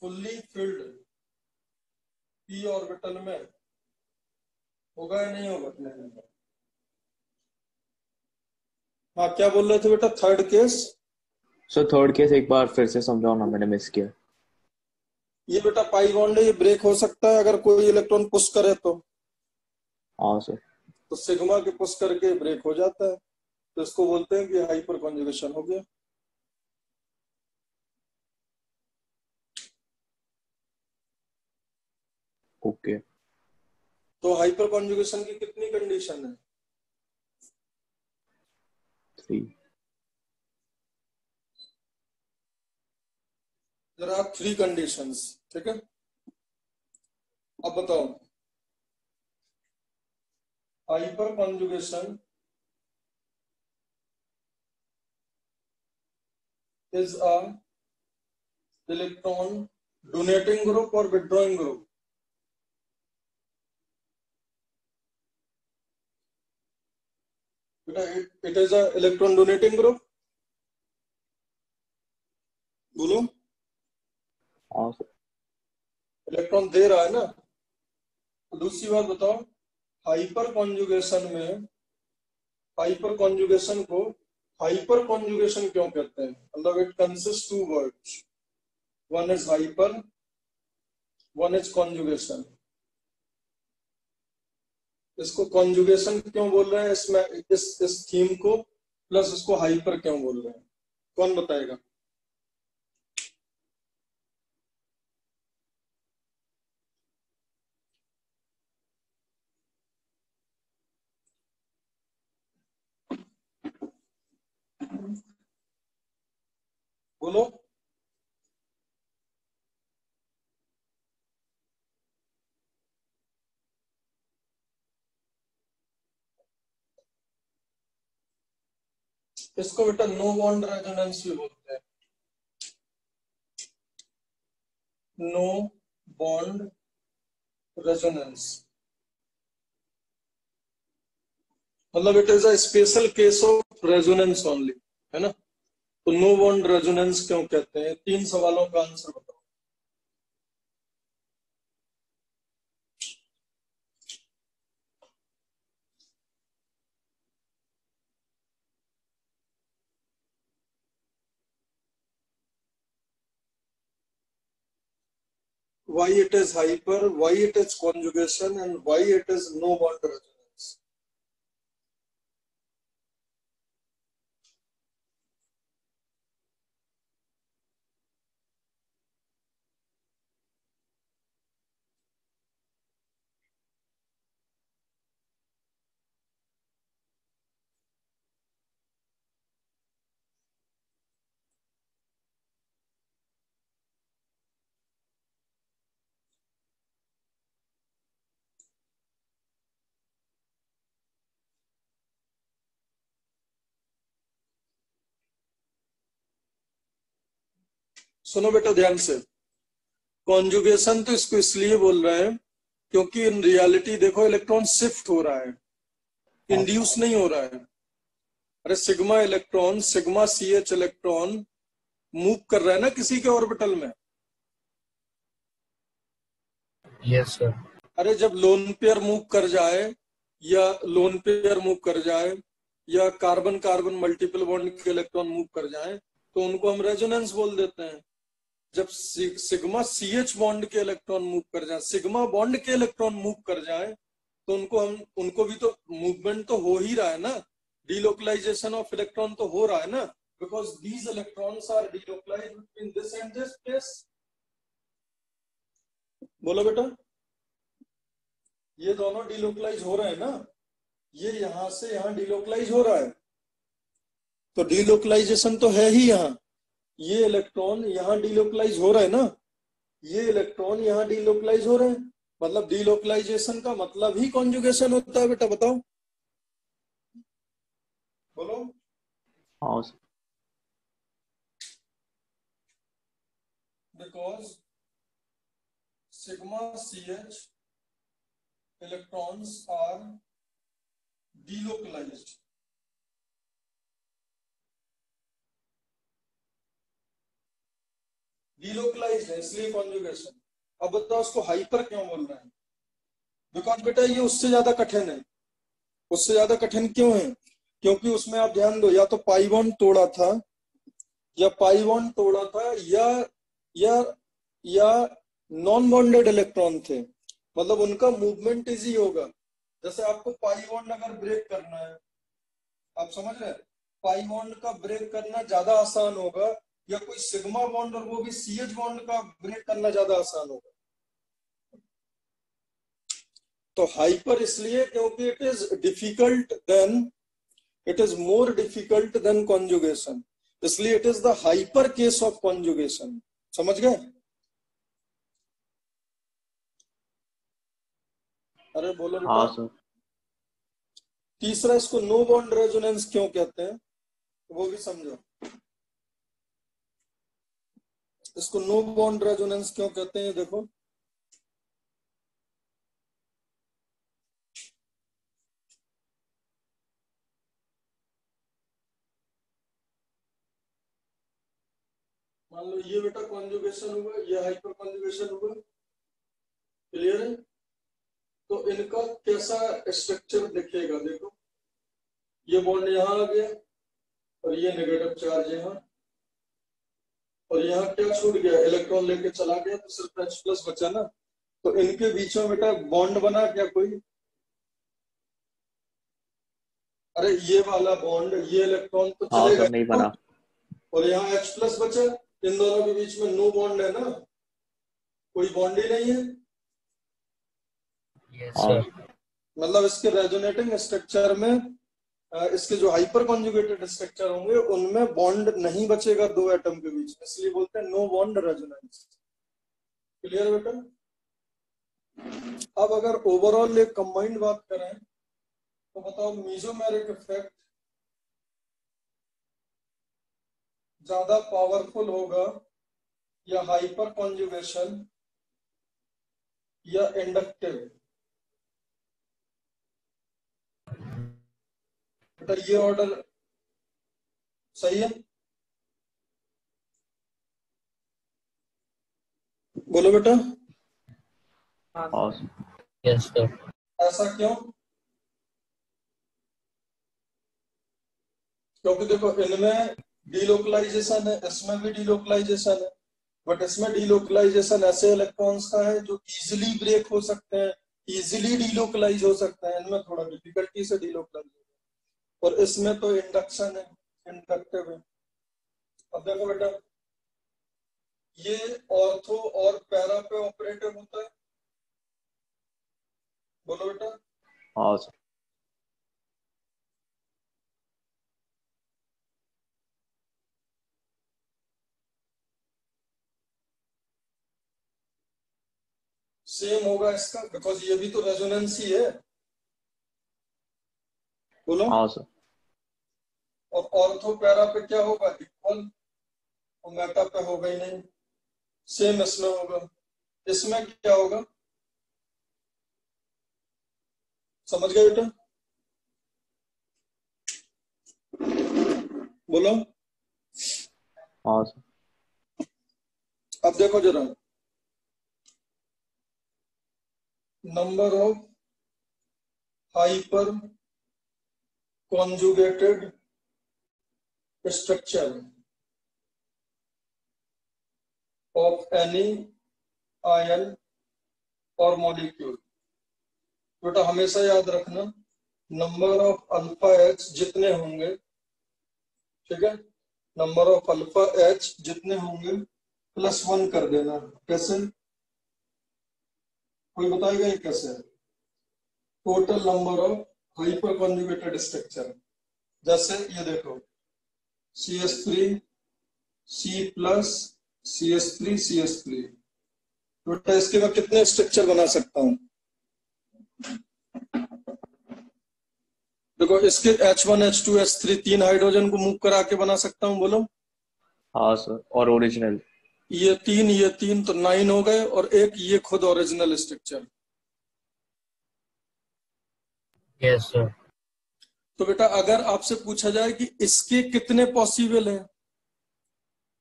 fully filled p orbital में होगा या नहीं होगा? हाँ क्या बोल रहे थे बेटा? Third case? So third case एक बार फिर से समझाओ ना, मैंने मिस किया। ये बेटा पाई बॉन्ड है, ये ब्रेक हो सकता है अगर कोई इलेक्ट्रॉन पुश करे तो। हाँ सर। तो सिग्मा के पुश करके ब्रेक हो जाता है, तो इसको बोलते हैं कि हाइपर कॉन्जुगेशन हो गया। ओके। तो हाइपर कॉन्जुगेशन की कितनी कंडीशन है? 3। देयर आर 3 कंडीशंस, ठीक है। अब बताओ, hyper conjugation is a electron donating group or withdrawing group? It is a electron donating group. बोलो, हाँ सर। इलेक्ट्रॉन दे रहा है ना। दूसरी बात बताओ, हाइपर कॉन्जुगेशन को हाइपर कॉन्जुगेशन क्यों कहते हैं? मतलब it consist 2 words, one is hyper, one is conjugation. इसको कॉन्जुगेशन क्यों बोल रहे हैं? इसमें इस थीम को प्लस इसको हाइपर क्यों बोल रहे हैं? कौन बताएगा? बोलो। इसको बेटा नो बॉन्ड रेजोनेंस भी बोलते हैं। नो बॉन्ड रेजोनेंस मतलब it is a special case of resonance only, है ना। तो नो बॉन्ड रेजोनेंस क्यों कहते हैं? 3 सवालों का आंसर बताओ। Why it is hyper, why it is conjugation, and why it is no bond resonance? सुनो बेटा ध्यान से, कॉन्जुगेशन तो इसको इसलिए बोल रहे हैं क्योंकि इन रियलिटी देखो इलेक्ट्रॉन शिफ्ट हो रहा है, इंड्यूस नहीं हो रहा है। अरे sigma electron, sigma CH electron move कर रहा है ना किसी के ऑर्बिटल में। Yes sir. अरे जब लोन पेयर मूव कर जाए या लोन पेयर मूव कर जाए या कार्बन कार्बन मल्टीपल बॉन्ड के इलेक्ट्रॉन मूव कर जाए तो उनको हम रेजोनेंस बोल देते हैं। जब सिग्मा CH बॉन्ड के इलेक्ट्रॉन मूव कर जाए, सिग्मा बॉन्ड के इलेक्ट्रॉन मूव कर जाए तो उनको भी तो मूवमेंट तो हो ही रहा है ना, डिलोकलाइजेशन ऑफ इलेक्ट्रॉन तो हो रहा है ना, because these electrons are delocalised between this and this place. बोलो बेटा, ये दोनों डिलोकलाइज हो रहे हैं ना, ये यहां से यहां डिलोकलाइज हो रहा है, तो डिलोकलाइजेशन तो है ही यहाँ। ये इलेक्ट्रॉन यहां डिलोकलाइज हो रहा है ना, ये इलेक्ट्रॉन यहां डिलोकलाइज हो रहे हैं, मतलब डिलोकलाइजेशन का मतलब ही कॉन्जुगेशन होता है। बेटा बताओ, बोलो। हाँ sir. Because sigma CH electrons are delocalized, है इसलिए कॉन्जुगेशन। अब बताओ उसको हाइपर क्यों बोल रहे हैं? बिकॉज बेटा ये उससे ज्यादा कठिन है। उससे ज्यादा कठिन क्यों है? क्योंकि उसमें आप ध्यान दो, या तो पाई बॉन्ड तोड़ा था या नॉन बॉन्डेड इलेक्ट्रॉन थे, मतलब उनका मूवमेंट इजी होगा। जैसे आपको पाई बॉन्ड अगर ब्रेक करना है, आप समझ रहे हैं, पाई बॉन्ड का ब्रेक करना ज्यादा आसान होगा या कोई सिग्मा बॉन्ड और वो भी सीएच बॉन्ड का ब्रेक करना ज्यादा आसान होगा? तो हाइपर इसलिए क्योंकि it is difficult than, it is more difficult than conjugation, इसलिए it is the hyper case of conjugation. समझ गए? अरे बोलो हाँ बेटा। सर। तीसरा, इसको नो बॉन्ड रेजोनेंस क्यों कहते हैं वो भी समझो। इसको नो बॉन्ड रेजोनेंस क्यों कहते हैं देखो। मान लो ये बेटा कॉन्जुगेशन हुआ, ये हाइपर कॉन्जुगेशन हुआ, क्लियर है? तो इनका कैसा स्ट्रक्चर दिखेगा देखो, ये बॉन्ड यहाँ आ गया और ये नेगेटिव चार्ज यहाँ, और यहाँ क्या छूट गया, इलेक्ट्रॉन लेके चला गया तो सिर्फ H प्लस बचा ना। तो इनके बीच में बेटा बॉन्ड बना क्या कोई? अरे ये वाला बॉन्ड, ये इलेक्ट्रॉन तो हाँ चलेगा सर, नहीं बना। और यहाँ H प्लस बचा, इन दोनों के बीच में नो बॉन्ड है ना, कोई बॉन्ड ही नहीं है। यस हाँ सर। मतलब इसके रेजोनेटिंग स्ट्रक्चर में, इसके जो हाइपर कॉन्जुगेटेड स्ट्रक्चर होंगे उनमें बॉन्ड नहीं बचेगा दो एटम के बीच में, इसलिए बोलते हैं नो बॉन्ड रेजोनेंस। क्लियर बेटा? अब अगर ओवरऑल एक कंबाइंड बात करें तो बताओ मीजोमेरिक इफेक्ट ज्यादा पावरफुल होगा या हाइपर कॉन्जुगेशन या इंडक्टिव? बेटा ये ऑर्डर सही है? बोलो बेटा। हाँ हाँ सर। सर। Yes sir. ऐसा क्यों? क्योंकि देखो इनमें डीलोकलाइजेशन है, इसमें भी डीलोकलाइजेशन है, बट इसमें डीलोकलाइजेशन ऐसे इलेक्ट्रॉन्स का है जो इजीली ब्रेक हो सकते हैं, इजीली डीलोकलाइज हो सकते हैं, इनमें थोड़ा डिफिकल्टी से डीलोकलाइज हो, और इसमें तो इंडक्शन है, इंडक्टिव है। अब देखो बेटा, ये ऑर्थो और पैरा पे ऑपरेटिव होता है, बोलो बेटा। हाँ सर। सेम होगा इसका, बिकॉज ये भी तो रेजोनेंस ही है, बोलो। हाँ सर। और ऑर्थो पैरा पे क्या होगा, इक्वल, और मेटा पे होगा ही नहीं। सेम इसमें होगा, इसमें क्या होगा, समझ गए बेटा? बोलो। हाँ सर। अब देखो जरा, number of hyper conjugated structure of any ion और मॉलिक्यूल। बेटा हमेशा याद रखना, नंबर ऑफ अल्फा एच जितने होंगे, ठीक है, नंबर ऑफ अल्फा एच जितने होंगे +1 कर देना। कैसे? कोई बताएगा ये कैसे है? Total number of hyper conjugated structure, जैसे ये देखो CH3 C+, CH3 CH3, बेटा इसके मैं कितने स्ट्रक्चर बना सकता हूँ? देखो इसके H1 H2 H3 तीन हाइड्रोजन को मूव करा के बना सकता हूँ, बोलो। हाँ सर, और ओरिजिनल। ये तीन तो 9 हो गए, और एक ये खुद ओरिजिनल स्ट्रक्चर। Yes sir. तो बेटा अगर आपसे पूछा जाए कि इसके कितने पॉसिबल हैं,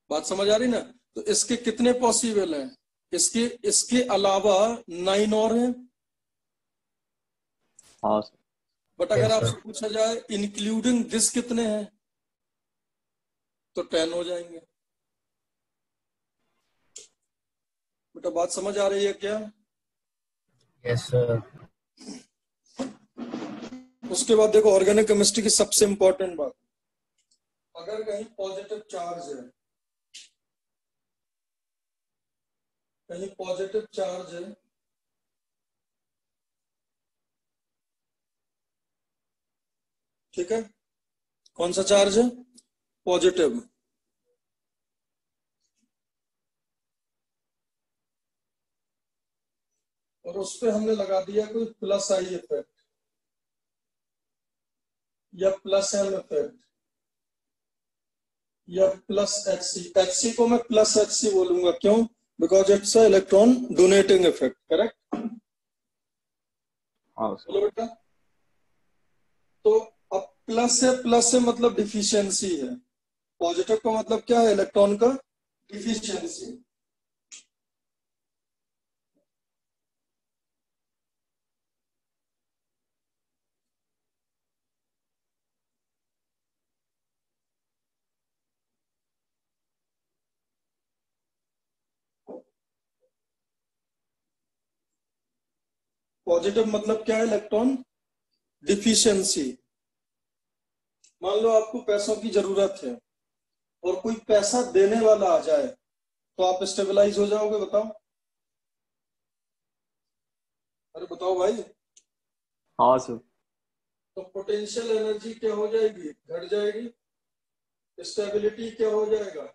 बात समझ आ रही ना? तो इसके कितने पॉसिबल हैं, इसके इसके अलावा 9 और हैं। हाँ सर। बट अगर यस आपसे सर। पूछा जाए इंक्लूडिंग दिस कितने हैं, तो 10 हो जाएंगे। बेटा बात समझ आ रही है क्या? Yes sir. उसके बाद देखो ऑर्गेनिक केमिस्ट्री की सबसे इंपॉर्टेंट बात, अगर कहीं पॉजिटिव चार्ज है, कहीं पॉजिटिव चार्ज है, ठीक है, कौन सा चार्ज है, पॉजिटिव, और उस पे हमने लगा दिया कोई प्लस आई इफेक्ट या प्लस एम इफेक्ट या प्लस एच सी को मैं प्लस एच सी बोलूंगा, क्यों, because it's a electron donating effect, correct. हाँ सर। बोलो बेटा। तो अब प्लस है मतलब डिफिशियंसी है, पॉजिटिव का मतलब क्या है, इलेक्ट्रॉन का डिफिशियंसी। पॉजिटिव मतलब क्या है, इलेक्ट्रॉन डिफिशियंसी। मान लो आपको पैसों की जरूरत है और कोई पैसा देने वाला आ जाए तो आप स्टेबलाइज हो जाओगे, बताओ, अरे बताओ भाई। हाँ सर। तो पोटेंशियल एनर्जी क्या हो जाएगी, घट जाएगी, स्टेबिलिटी क्या हो जाएगा,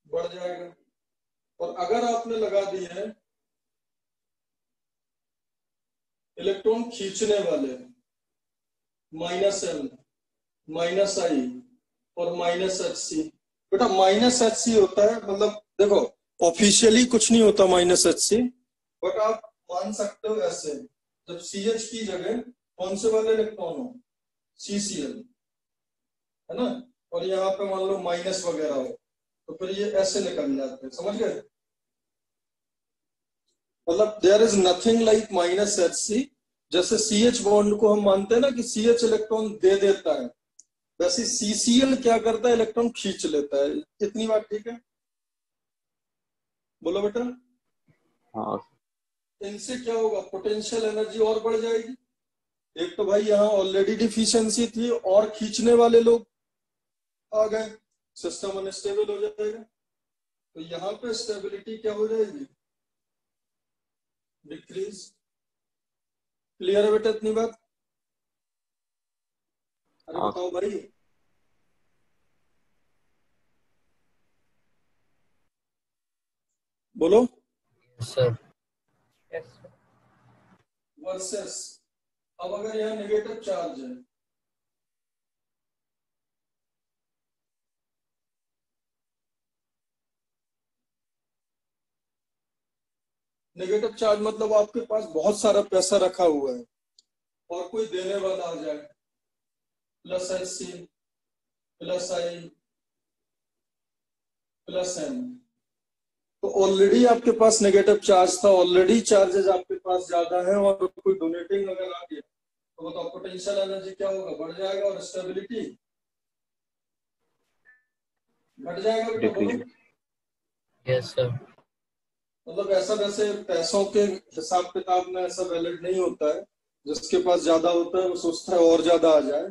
बढ़ जाएगा। और अगर आपने लगा दी है इलेक्ट्रॉन खींचने वाले, माइनस एम, माइनस आई और माइनस एच सी, बेटा माइनस एच सी होता है, मतलब देखो ऑफिशियली कुछ नहीं होता माइनस एच सी, बट आप मान सकते हो ऐसे, जब सी एच की जगह कौन से वाले इलेक्ट्रॉन हो, सी सी एल, है ना, और यहाँ पे मान लो माइनस वगैरह हो, तो फिर ये ऐसे निकल जाते हैं, समझ गए, मतलब there is nothing like minus H C. जैसे सी एच बॉन्ड को हम मानते हैं ना कि सी एच इलेक्ट्रॉन दे देता है, वैसे सीसीएल क्या करता है, इलेक्ट्रॉन खींच लेता है। इतनी बात ठीक है, बोलो बेटा। हाँ इनसे क्या होगा, पोटेंशियल एनर्जी और बढ़ जाएगी। एक तो भाई यहाँ ऑलरेडी डिफिशियंसी थी और खींचने वाले लोग आ गए, सिस्टम अनस्टेबल हो जाएगा, तो यहाँ पे स्टेबिलिटी क्या हो जाएगी, डिक्रीज। क्लियर है बेटा इतनी बात, अरे हाँ बताओ भाई। बोलो। सर। Yes, sir. वर्सेस, अब अगर यहाँ नेगेटिव चार्ज है, नेगेटिव चार्ज मतलब आपके पास बहुत सारा पैसा रखा हुआ है और कोई देने वाला आ जाए, प्लस एच सी, प्लस आई, प्लस एम, तो ऑलरेडी आपके पास नेगेटिव चार्ज था, ऑलरेडी चार्जेस आपके पास ज्यादा है, और कोई डोनेटिंग अगर आ गया तो बताओ पोटेंशियल एनर्जी क्या होगा, बढ़ जाएगा, और स्टेबिलिटी घट जाएगा, बेटा बोलो। डिक्रीज। Yes sir. मतलब ऐसा वैसे पैसों के हिसाब किताब में ऐसा वैलिड नहीं होता है, जिसके पास ज्यादा होता है वो सोचता है और ज्यादा आ जाए,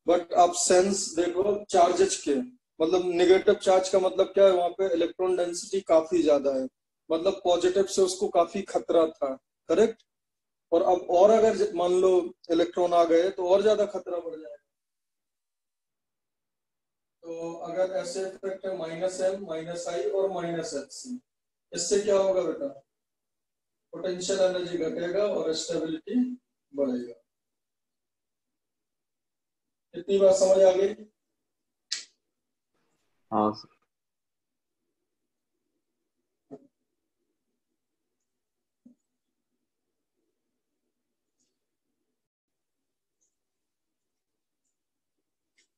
बट आप सेंस देखो चार्जेज के, मतलब नेगेटिव चार्ज का मतलब क्या है, वहां पे इलेक्ट्रॉन डेंसिटी काफी ज्यादा है, मतलब पॉजिटिव से उसको काफी खतरा था, करेक्ट। और अब और अगर मान लो इलेक्ट्रॉन आ गए तो और ज्यादा खतरा बढ़ जाएगा। तो अगर ऐसे इफेक्ट है माइनस एम, माइनस आई और माइनस एच सी, इससे क्या होगा बेटा, पोटेंशियल एनर्जी घटेगा और स्टेबिलिटी बढ़ेगा। इतनी बात समझ आ गई। हाँ सर।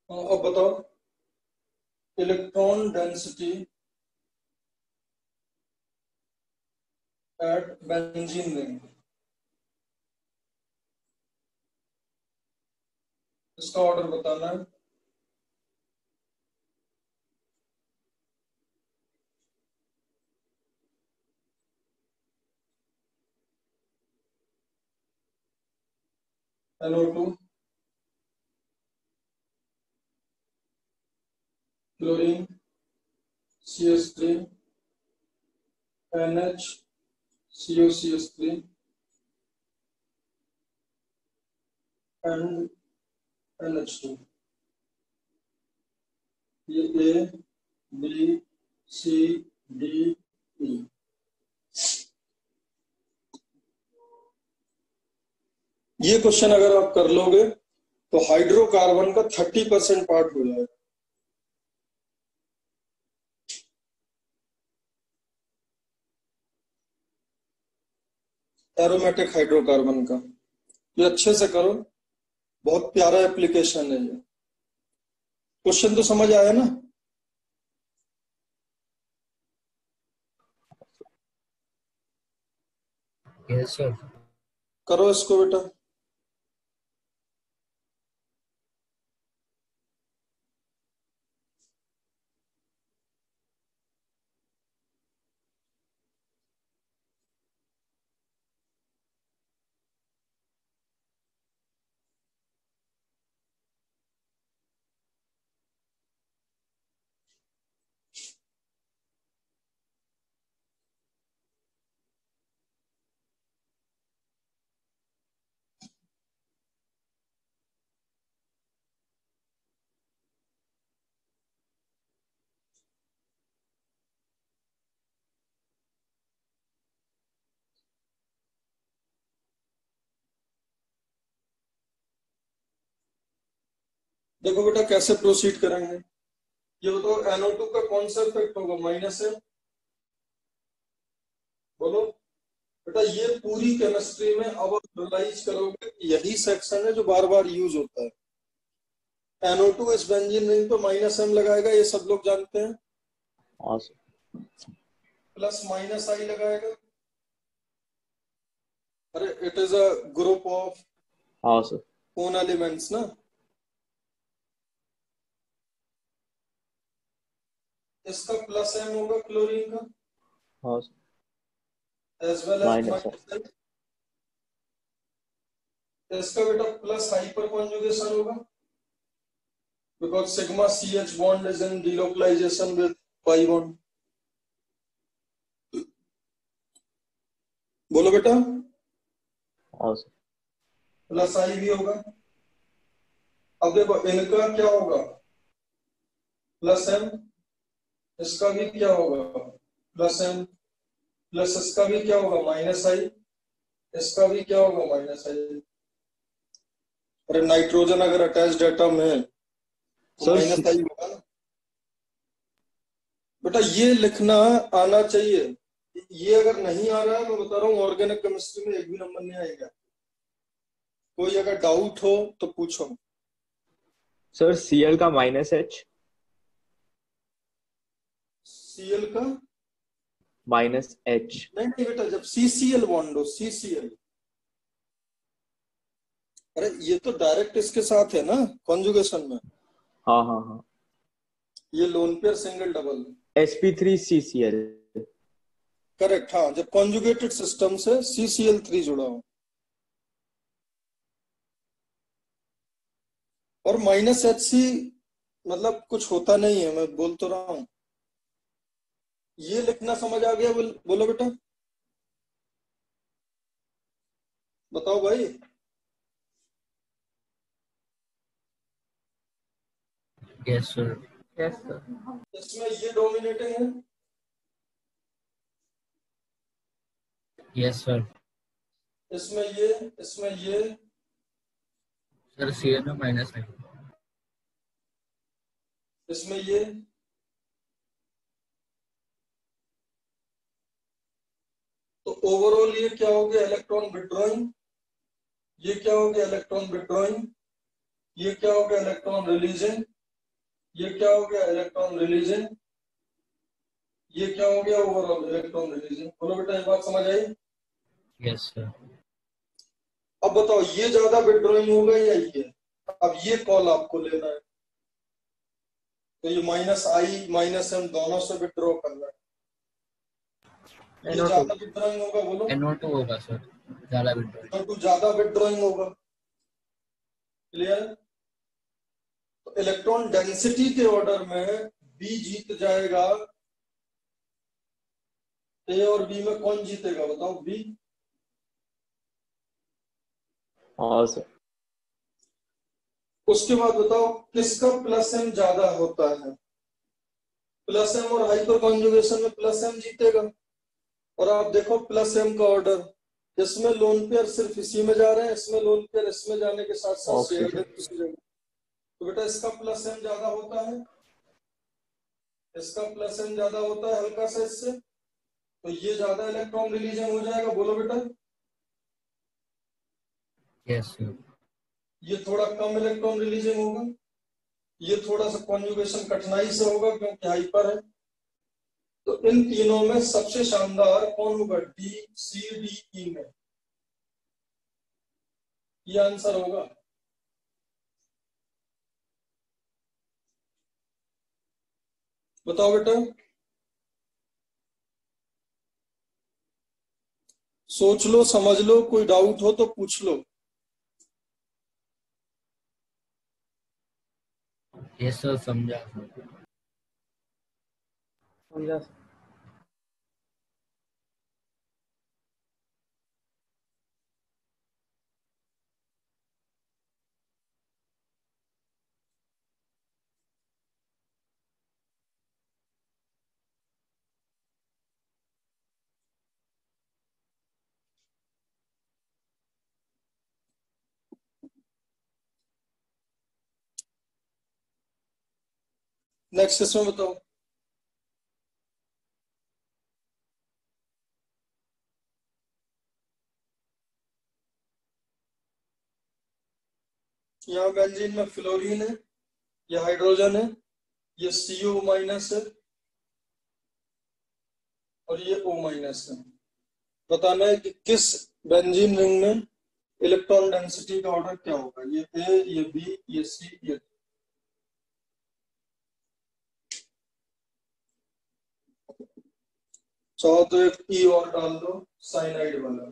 अब बताओ electron density at benzene ring, इसका ऑर्डर बताना है। NO2, chlorine, CH3, NH, COCH3 and NH2. ये A, B, C, D, E. ये क्वेश्चन अगर आप कर लोगे तो हाइड्रोकार्बन का 30% पार्ट हो जाएगा। एरोमेटिक हाइड्रोकार्बन का ये अच्छे से करो, बहुत प्यारा एप्लीकेशन है ये। क्वेश्चन तो समझ आया ना? Yes sir. करो इसको बेटा। देखो बेटा कैसे प्रोसीड करेंगे। ये बताओ NO2 का कौन सा इफेक्ट होगा? माइनस है। बोलो बेटा, ये पूरी केमिस्ट्री में अब रियलाइज करोगे यही सेक्शन है जो बार बार यूज होता है। NO2 इस बेंजीन रिंग पे -M लगाएगा, ये सब लोग जानते हैं। प्लस -I लगाएगा। अरे it is a group of own elements ना। इसका +M होगा क्लोरीन का, एज वेल एज -M। इसका बेटा प्लस हाइपर कॉन्जुगेशन होगा, because sigma CH bond is in delocalisation with pi bond. बोलो बेटा। +I भी होगा। अब देखो इनका क्या होगा? +M। इसका भी क्या होगा? +M। प्लस इसका भी क्या होगा? -I। इसका भी क्या होगा? -I। अरे नाइट्रोजन अगर अटैच्ड एटम है तो -I होगा ना बेटा। ये लिखना आना चाहिए। ये अगर नहीं आ रहा है, मैं बता रहा हूँ ऑर्गेनिक केमिस्ट्री में एक भी नंबर नहीं आएगा। कोई अगर डाउट हो तो पूछो। सर Cl का -H, Cl का -H। नहीं बेटा, जब CCl बॉन्ड हो, CCl। अरे ये तो डायरेक्ट इसके साथ है ना कॉन्जुगेशन में। हाँ। ये lone pair single double sp3CCl। Correct. हाँ, जब कॉन्जुगेटेड सिस्टम से CCl3 जुड़ा हो। और -HC मतलब कुछ होता नहीं है, मैं बोल तो रहा हूं। ये लिखना समझ आ गया? बोलो बेटा, बताओ भाई। Yes sir. Yes sir. इसमें ये डोमिनेटिंग है। Yes sir. इसमें ये सर Cl में -I। इसमें ये। तो ओवरऑल ये क्या हो गया? Electron withdrawing. ये क्या हो गया? Electron withdrawing. ये क्या हो गया? Electron releasing. ये क्या हो गया? Electron releasing. ये क्या हो गया? Overall electron releasing. बोलो बेटा, ये बात समझ आई? Yes sir. अब बताओ ये ज्यादा विड्रॉइंग होगा या ये? अब ये कॉल आपको लेना है। तो ये -I -M दोनों से विड्रॉ करना है। ये ज्यादा विड्रॉइंग होगा। बोलो NO2 होगा सर, ज्यादा विड्रॉइंग। NO2 ज्यादा विड्रॉइंग होगा। क्लियर? तो इलेक्ट्रॉन डेंसिटी के ऑर्डर में बी जीत जाएगा, ए और बी में कौन जीतेगा बताओ? बी। हाँ सर। उसके बाद बताओ किसका प्लस एम ज्यादा होता है? प्लस एम और हाइपर कॉन्जुगेशन में प्लस एम जीतेगा। और आप देखो प्लस एम का ऑर्डर, इसमें लोन पेयर सिर्फ इसी में जा रहे हैं, इसमें लोन पेयर इसमें जाने के साथ साथ शेयर ऑक्सीजन। दूसरी जगह। तो बेटा इसका प्लस एम ज्यादा होता है, इसका प्लस एम ज्यादा होता है हल्का सा इससे, तो ये ज्यादा इलेक्ट्रॉन रिलीजन हो जाएगा। बोलो बेटा। Yes sir. ये थोड़ा कम इलेक्ट्रॉन रिलीजन होगा, ये थोड़ा सा कॉन्जुगेशन कठिनाई से होगा क्योंकि हाइपर है। तो इन तीनों में सबसे शानदार कौन होगा? डी, सी, डी, ई में ये आंसर होगा। बताओ बेटा, सोच लो, समझ लो, कोई डाउट हो तो पूछ लो। यस सर, समझा सर। समझा। नेक्स्ट इसमें बताओ। यहाँ बेंजीन में फ्लोरीन है, ये हाइड्रोजन है, ये CO माइनस है और ये O माइनस है। बताना है कि किस बेंजीन रिंग में इलेक्ट्रॉन डेंसिटी का ऑर्डर क्या होगा? ये ए, ये बी, ये सी, ये। चाहो तो एक ई और डाल दो, साइनाइड वाला।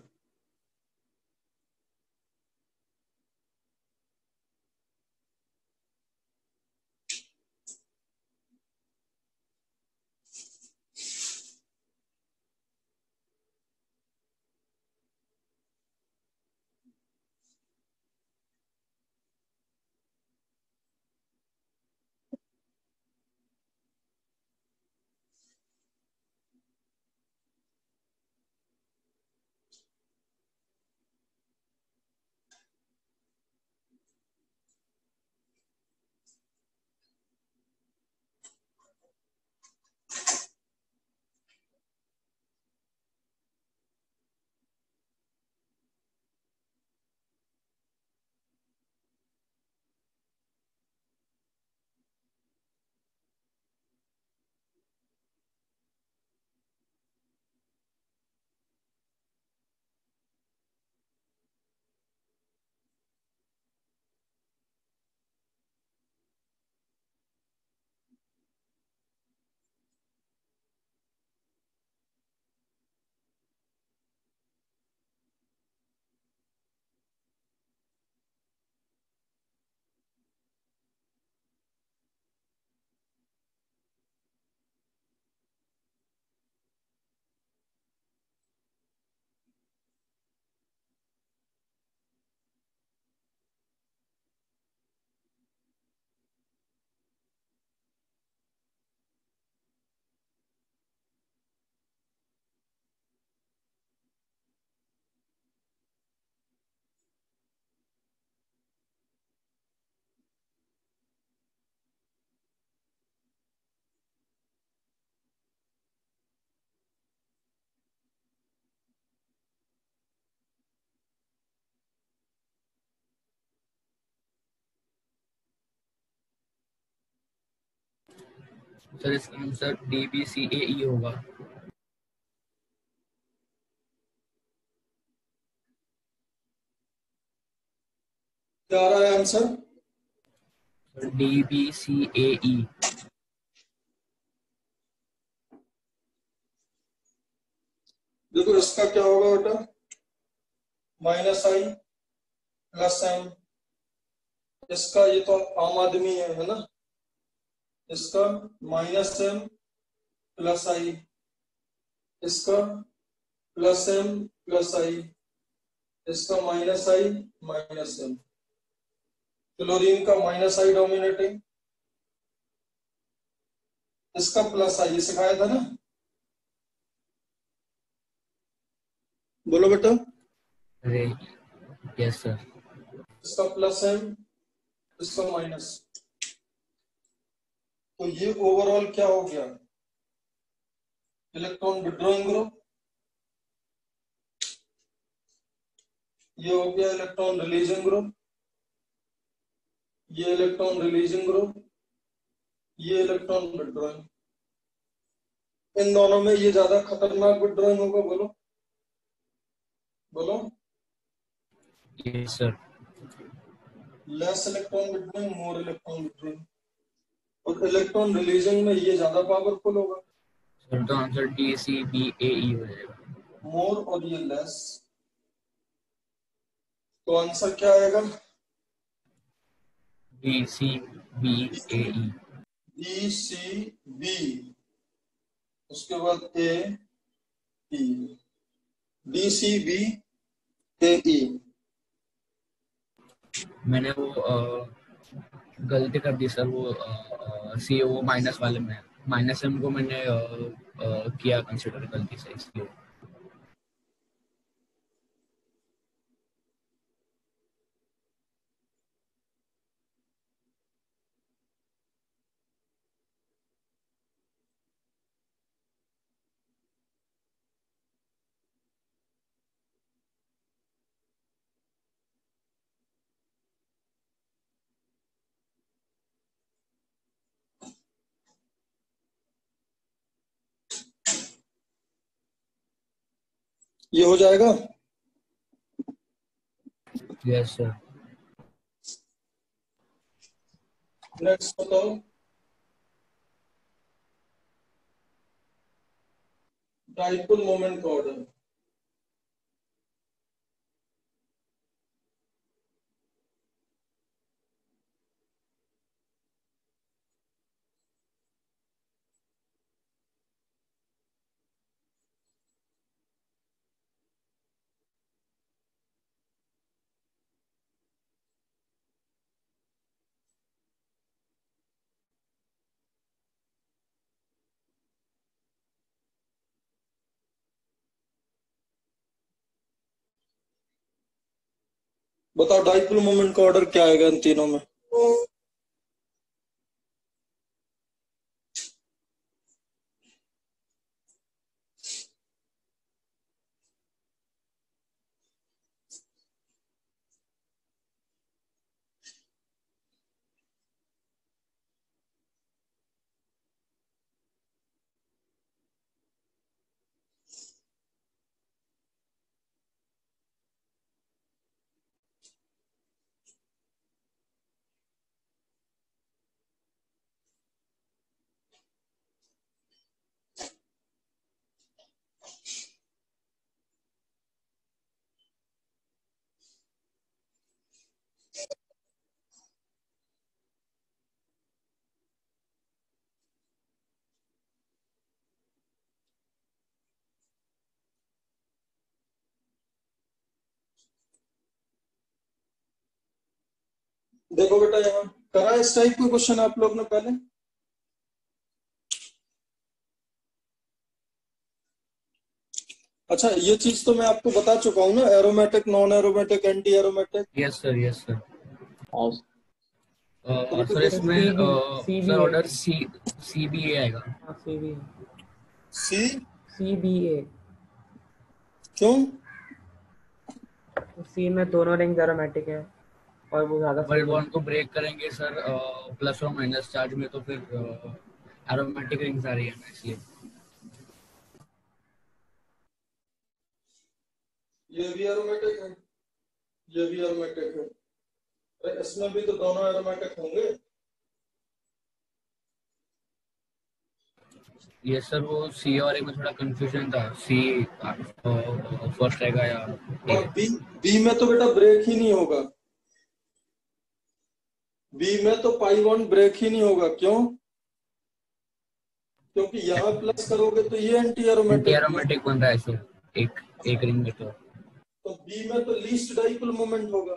सर इसका आंसर DBCAE होगा। क्या आ रहा है आंसर? DBCAE। देखो इसका क्या होगा बेटा? -I +M इसका ये तो आम आदमी है ना, इसका -m + i, इसका +m + i, इसका -i -m। क्लोरीन का -i डोमिनेटिंग, इसका +i सिखाया था ना, बोलो बेटा। अरे यस सर। इसका +m, इसका माइनस, तो ये ओवरऑल क्या हो गया, इलेक्ट्रॉन विड्रॉइंग ग्रुप, ये हो गया इलेक्ट्रॉन रिलीजिंग ग्रुप, ये इलेक्ट्रॉन रिलीजिंग ग्रुप, ये इलेक्ट्रॉन विड्रॉइंग। इन दोनों में ये ज्यादा खतरनाक विड्रॉइंग होगा, बोलो बोलो। Yes sir. Less electron withdrawing, more electron withdrawing, और इलेक्ट्रॉन रिलीजिंग में ये ज्यादा पावरफुल होगा, सर तो आंसर DCBAE हो जाएगा। मोर, और ये लेस। तो आंसर क्या आएगा, DCBAE। DCB, उसके बाद AE, DCBAE। मैंने वो गलती कर दी सर, वो CO माइनस वाले में -m को मैंने किया कंसिडर गलती से, इसलिए। ये हो जाएगा। Yes sir. नेक्स्ट बताओ, डाइपोल मोमेंट का ऑर्डर। बताओ डाइपोल मोमेंट का ऑर्डर क्या आएगा इन तीनों में। देखो बेटा, यहाँ करा इस टाइप का क्वेश्चन आप लोग ने पहले। अच्छा, ये चीज तो मैं आपको बता चुका हूँ ना, aromatic, non aromatic, anti aromatic. Yes sir, yes sir. तो सर इसमें सर ऑर्डर CBA आएगा। CBA क्यों? C में दोनों रिंग एरोमेटिक है और वो ज्यादा डबल बॉन्ड को ब्रेक करेंगे सर प्लस और माइनस चार्ज में, तो फिर एरोमेटिक रिंग्स आ रही है ना, इसलिए। ये भी एरोमेटिक है, ये भी एरोमेटिक है, अरे इसमें भी तो दोनों एरोमेटिक होंगे। ये सर वो C और A में थोड़ा कंफ्यूजन था, C फर्स्ट रहेगा या और बी में तो बेटा ब्रेक ही नहीं होगा। बी में तो पाई बॉन्ड ब्रेक ही नहीं होगा, क्यों? क्योंकि यहाँ प्लस करोगे तो ये एंटी एंटी एरोमेटिक, एरोमेटिक बन रहा है सर, एक रिंग में तो बी में तो लीस्ट डाइपोल मोमेंट होगा।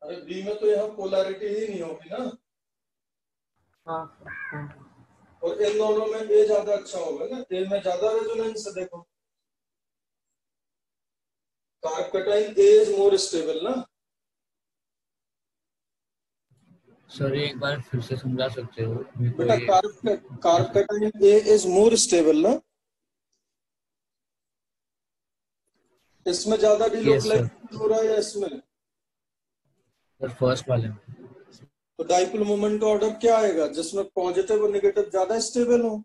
अरे बी में तो यहाँ पोलैरिटी ही नहीं होगी ना, हाँ हाँ और इन दोनों में ए ज्यादा अच्छा होगा ना, ए में ज्यादा रेजोनेंस है। देखो carb cation A is more stable ना। सर एक बार फिर से समझा सकते हो मेरे को बेटा ये? Carb cation A is more stable ना, इसमें ज्यादा यस सर, डिलोकलाइजेशन हो रहा है या इसमें? सर फर्स्ट वाले में। तो डाइपोल मोमेंट का ऑर्डर क्या आएगा, जिसमें पॉजिटिव और नेगेटिव ज्यादा स्टेबल हो।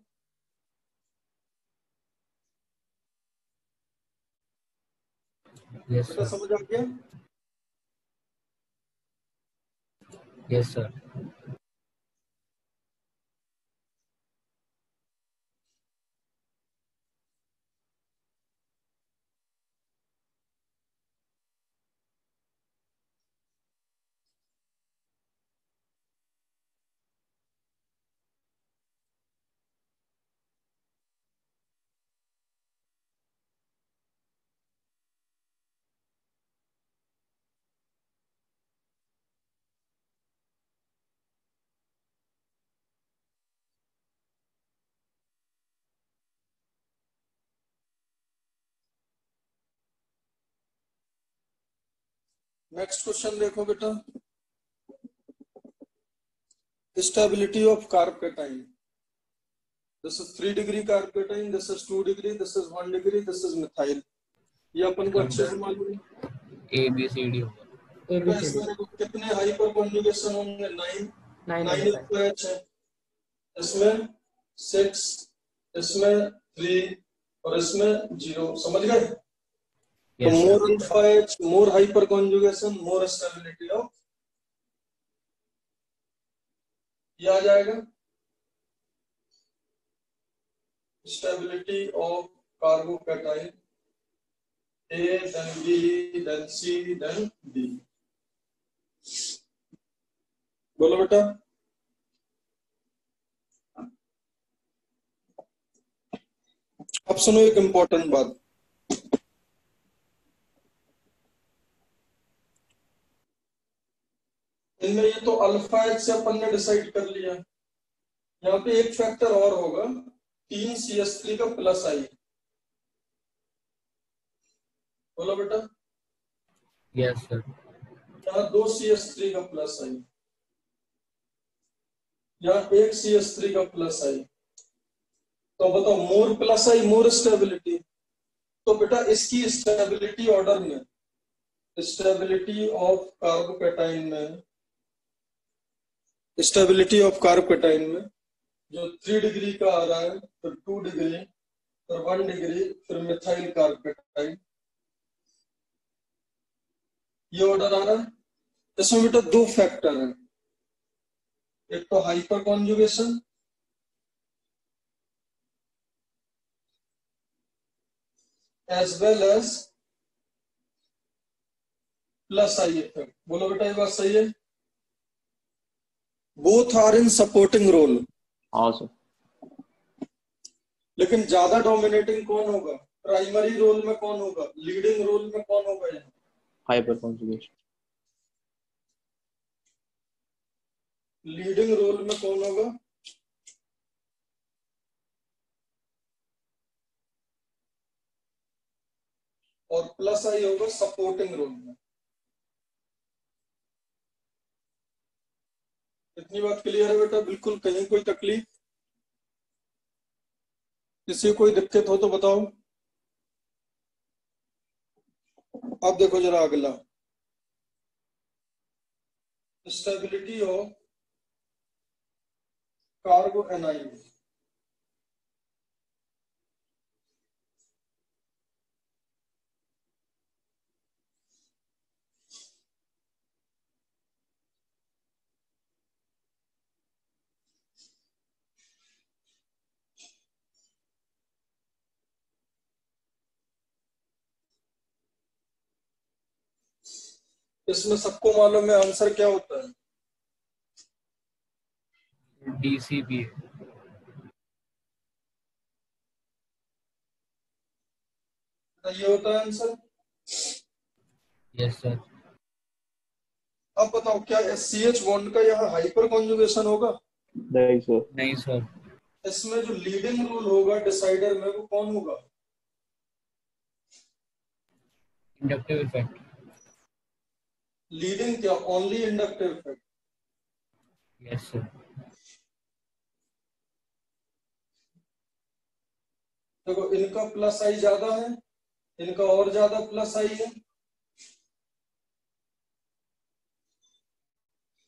यस बेटा सर, समझ आ गया? Yes sir. नेक्स्ट क्वेश्चन देखो बेटा, stability of carb cation. This is 3 degree carb cation, this is 2 degree, this is 1 degree, this is methyl. ये अपन को अच्छे से मालूम है। ए बी सी डी होगा। ए बी बेटा सी इसमें डी देखो कितने हाइपर कॉन्जुगेशन होंगे, 9 9 9 होता है। इसमें H है, इसमें 6, इसमें 3 और इसमें 0। समझ गए? तो yes more sir, alpha H, more hyper conjugation, more stability of, ये आ जाएगा stability of carbocation A, then B, then C, then D। बोलो बेटा। अब सुनो एक इंपॉर्टेंट बात, इनमें ये तो अल्फा एच से अपन ने डिसाइड कर लिया, यहाँ पे एक फैक्टर और होगा, 3 CH3 का प्लस आई। बोलो बेटा। यस सर, यहाँ 2 CH3 का प्लस आई, यहाँ 1 CH3 का प्लस आई। तो बताओ मोर प्लस आई मोर स्टेबिलिटी, तो बेटा इसकी स्टेबिलिटी ऑर्डर में, स्टेबिलिटी ऑफ कार्बोकैटायन में, स्टेबिलिटी ऑफ कार्बोकैटायन में जो 3 डिग्री का आ रहा है, फिर 2 डिग्री, फिर 1 डिग्री, फिर मिथाइल कार्बोकैटायन, ये ऑर्डर आ रहा है। इसमें बेटा 2 फैक्टर हैं, एक तो hyperconjugation as well as plus I effect. बोलो बेटा ये बात सही है? Both are in supporting role, हाँ सर। लेकिन ज्यादा डोमिनेटिंग कौन होगा, प्राइमरी रोल में कौन होगा, लीडिंग रोल में कौन होगा यहाँ? Hyper conjugation. लीडिंग रोल में कौन होगा? और प्लस आई होगा सपोर्टिंग रोल में। इतनी बात क्लियर है बेटा? बिल्कुल, कहीं कोई तकलीफ, किसी को कोई दिक्कत हो तो बताओ। अब देखो जरा अगला, स्टेबिलिटी ऑफ कार्बो एनाइन। इसमें सबको मालूम है आंसर क्या होता है? DCP। ये होता है आंसर। Yes sir. अब बताओ क्या SCH बॉन्ड का यहाँ हाइपर कॉन्जुगेशन होगा? नहीं सर। नहीं सर। इसमें जो लीडिंग रूल होगा डिसाइडर में वो कौन होगा? Inductive effect. लीडिंग क्या? Only inductive effect. Yes sir. देखो इनका प्लस आई ज्यादा है, इनका और ज्यादा प्लस आई है,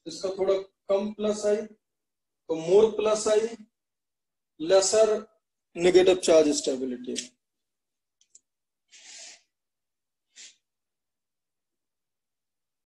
इसका थोड़ा कम प्लस आई, तो मोर प्लस आई लेसर नेगेटिव चार्ज स्टेबिलिटी।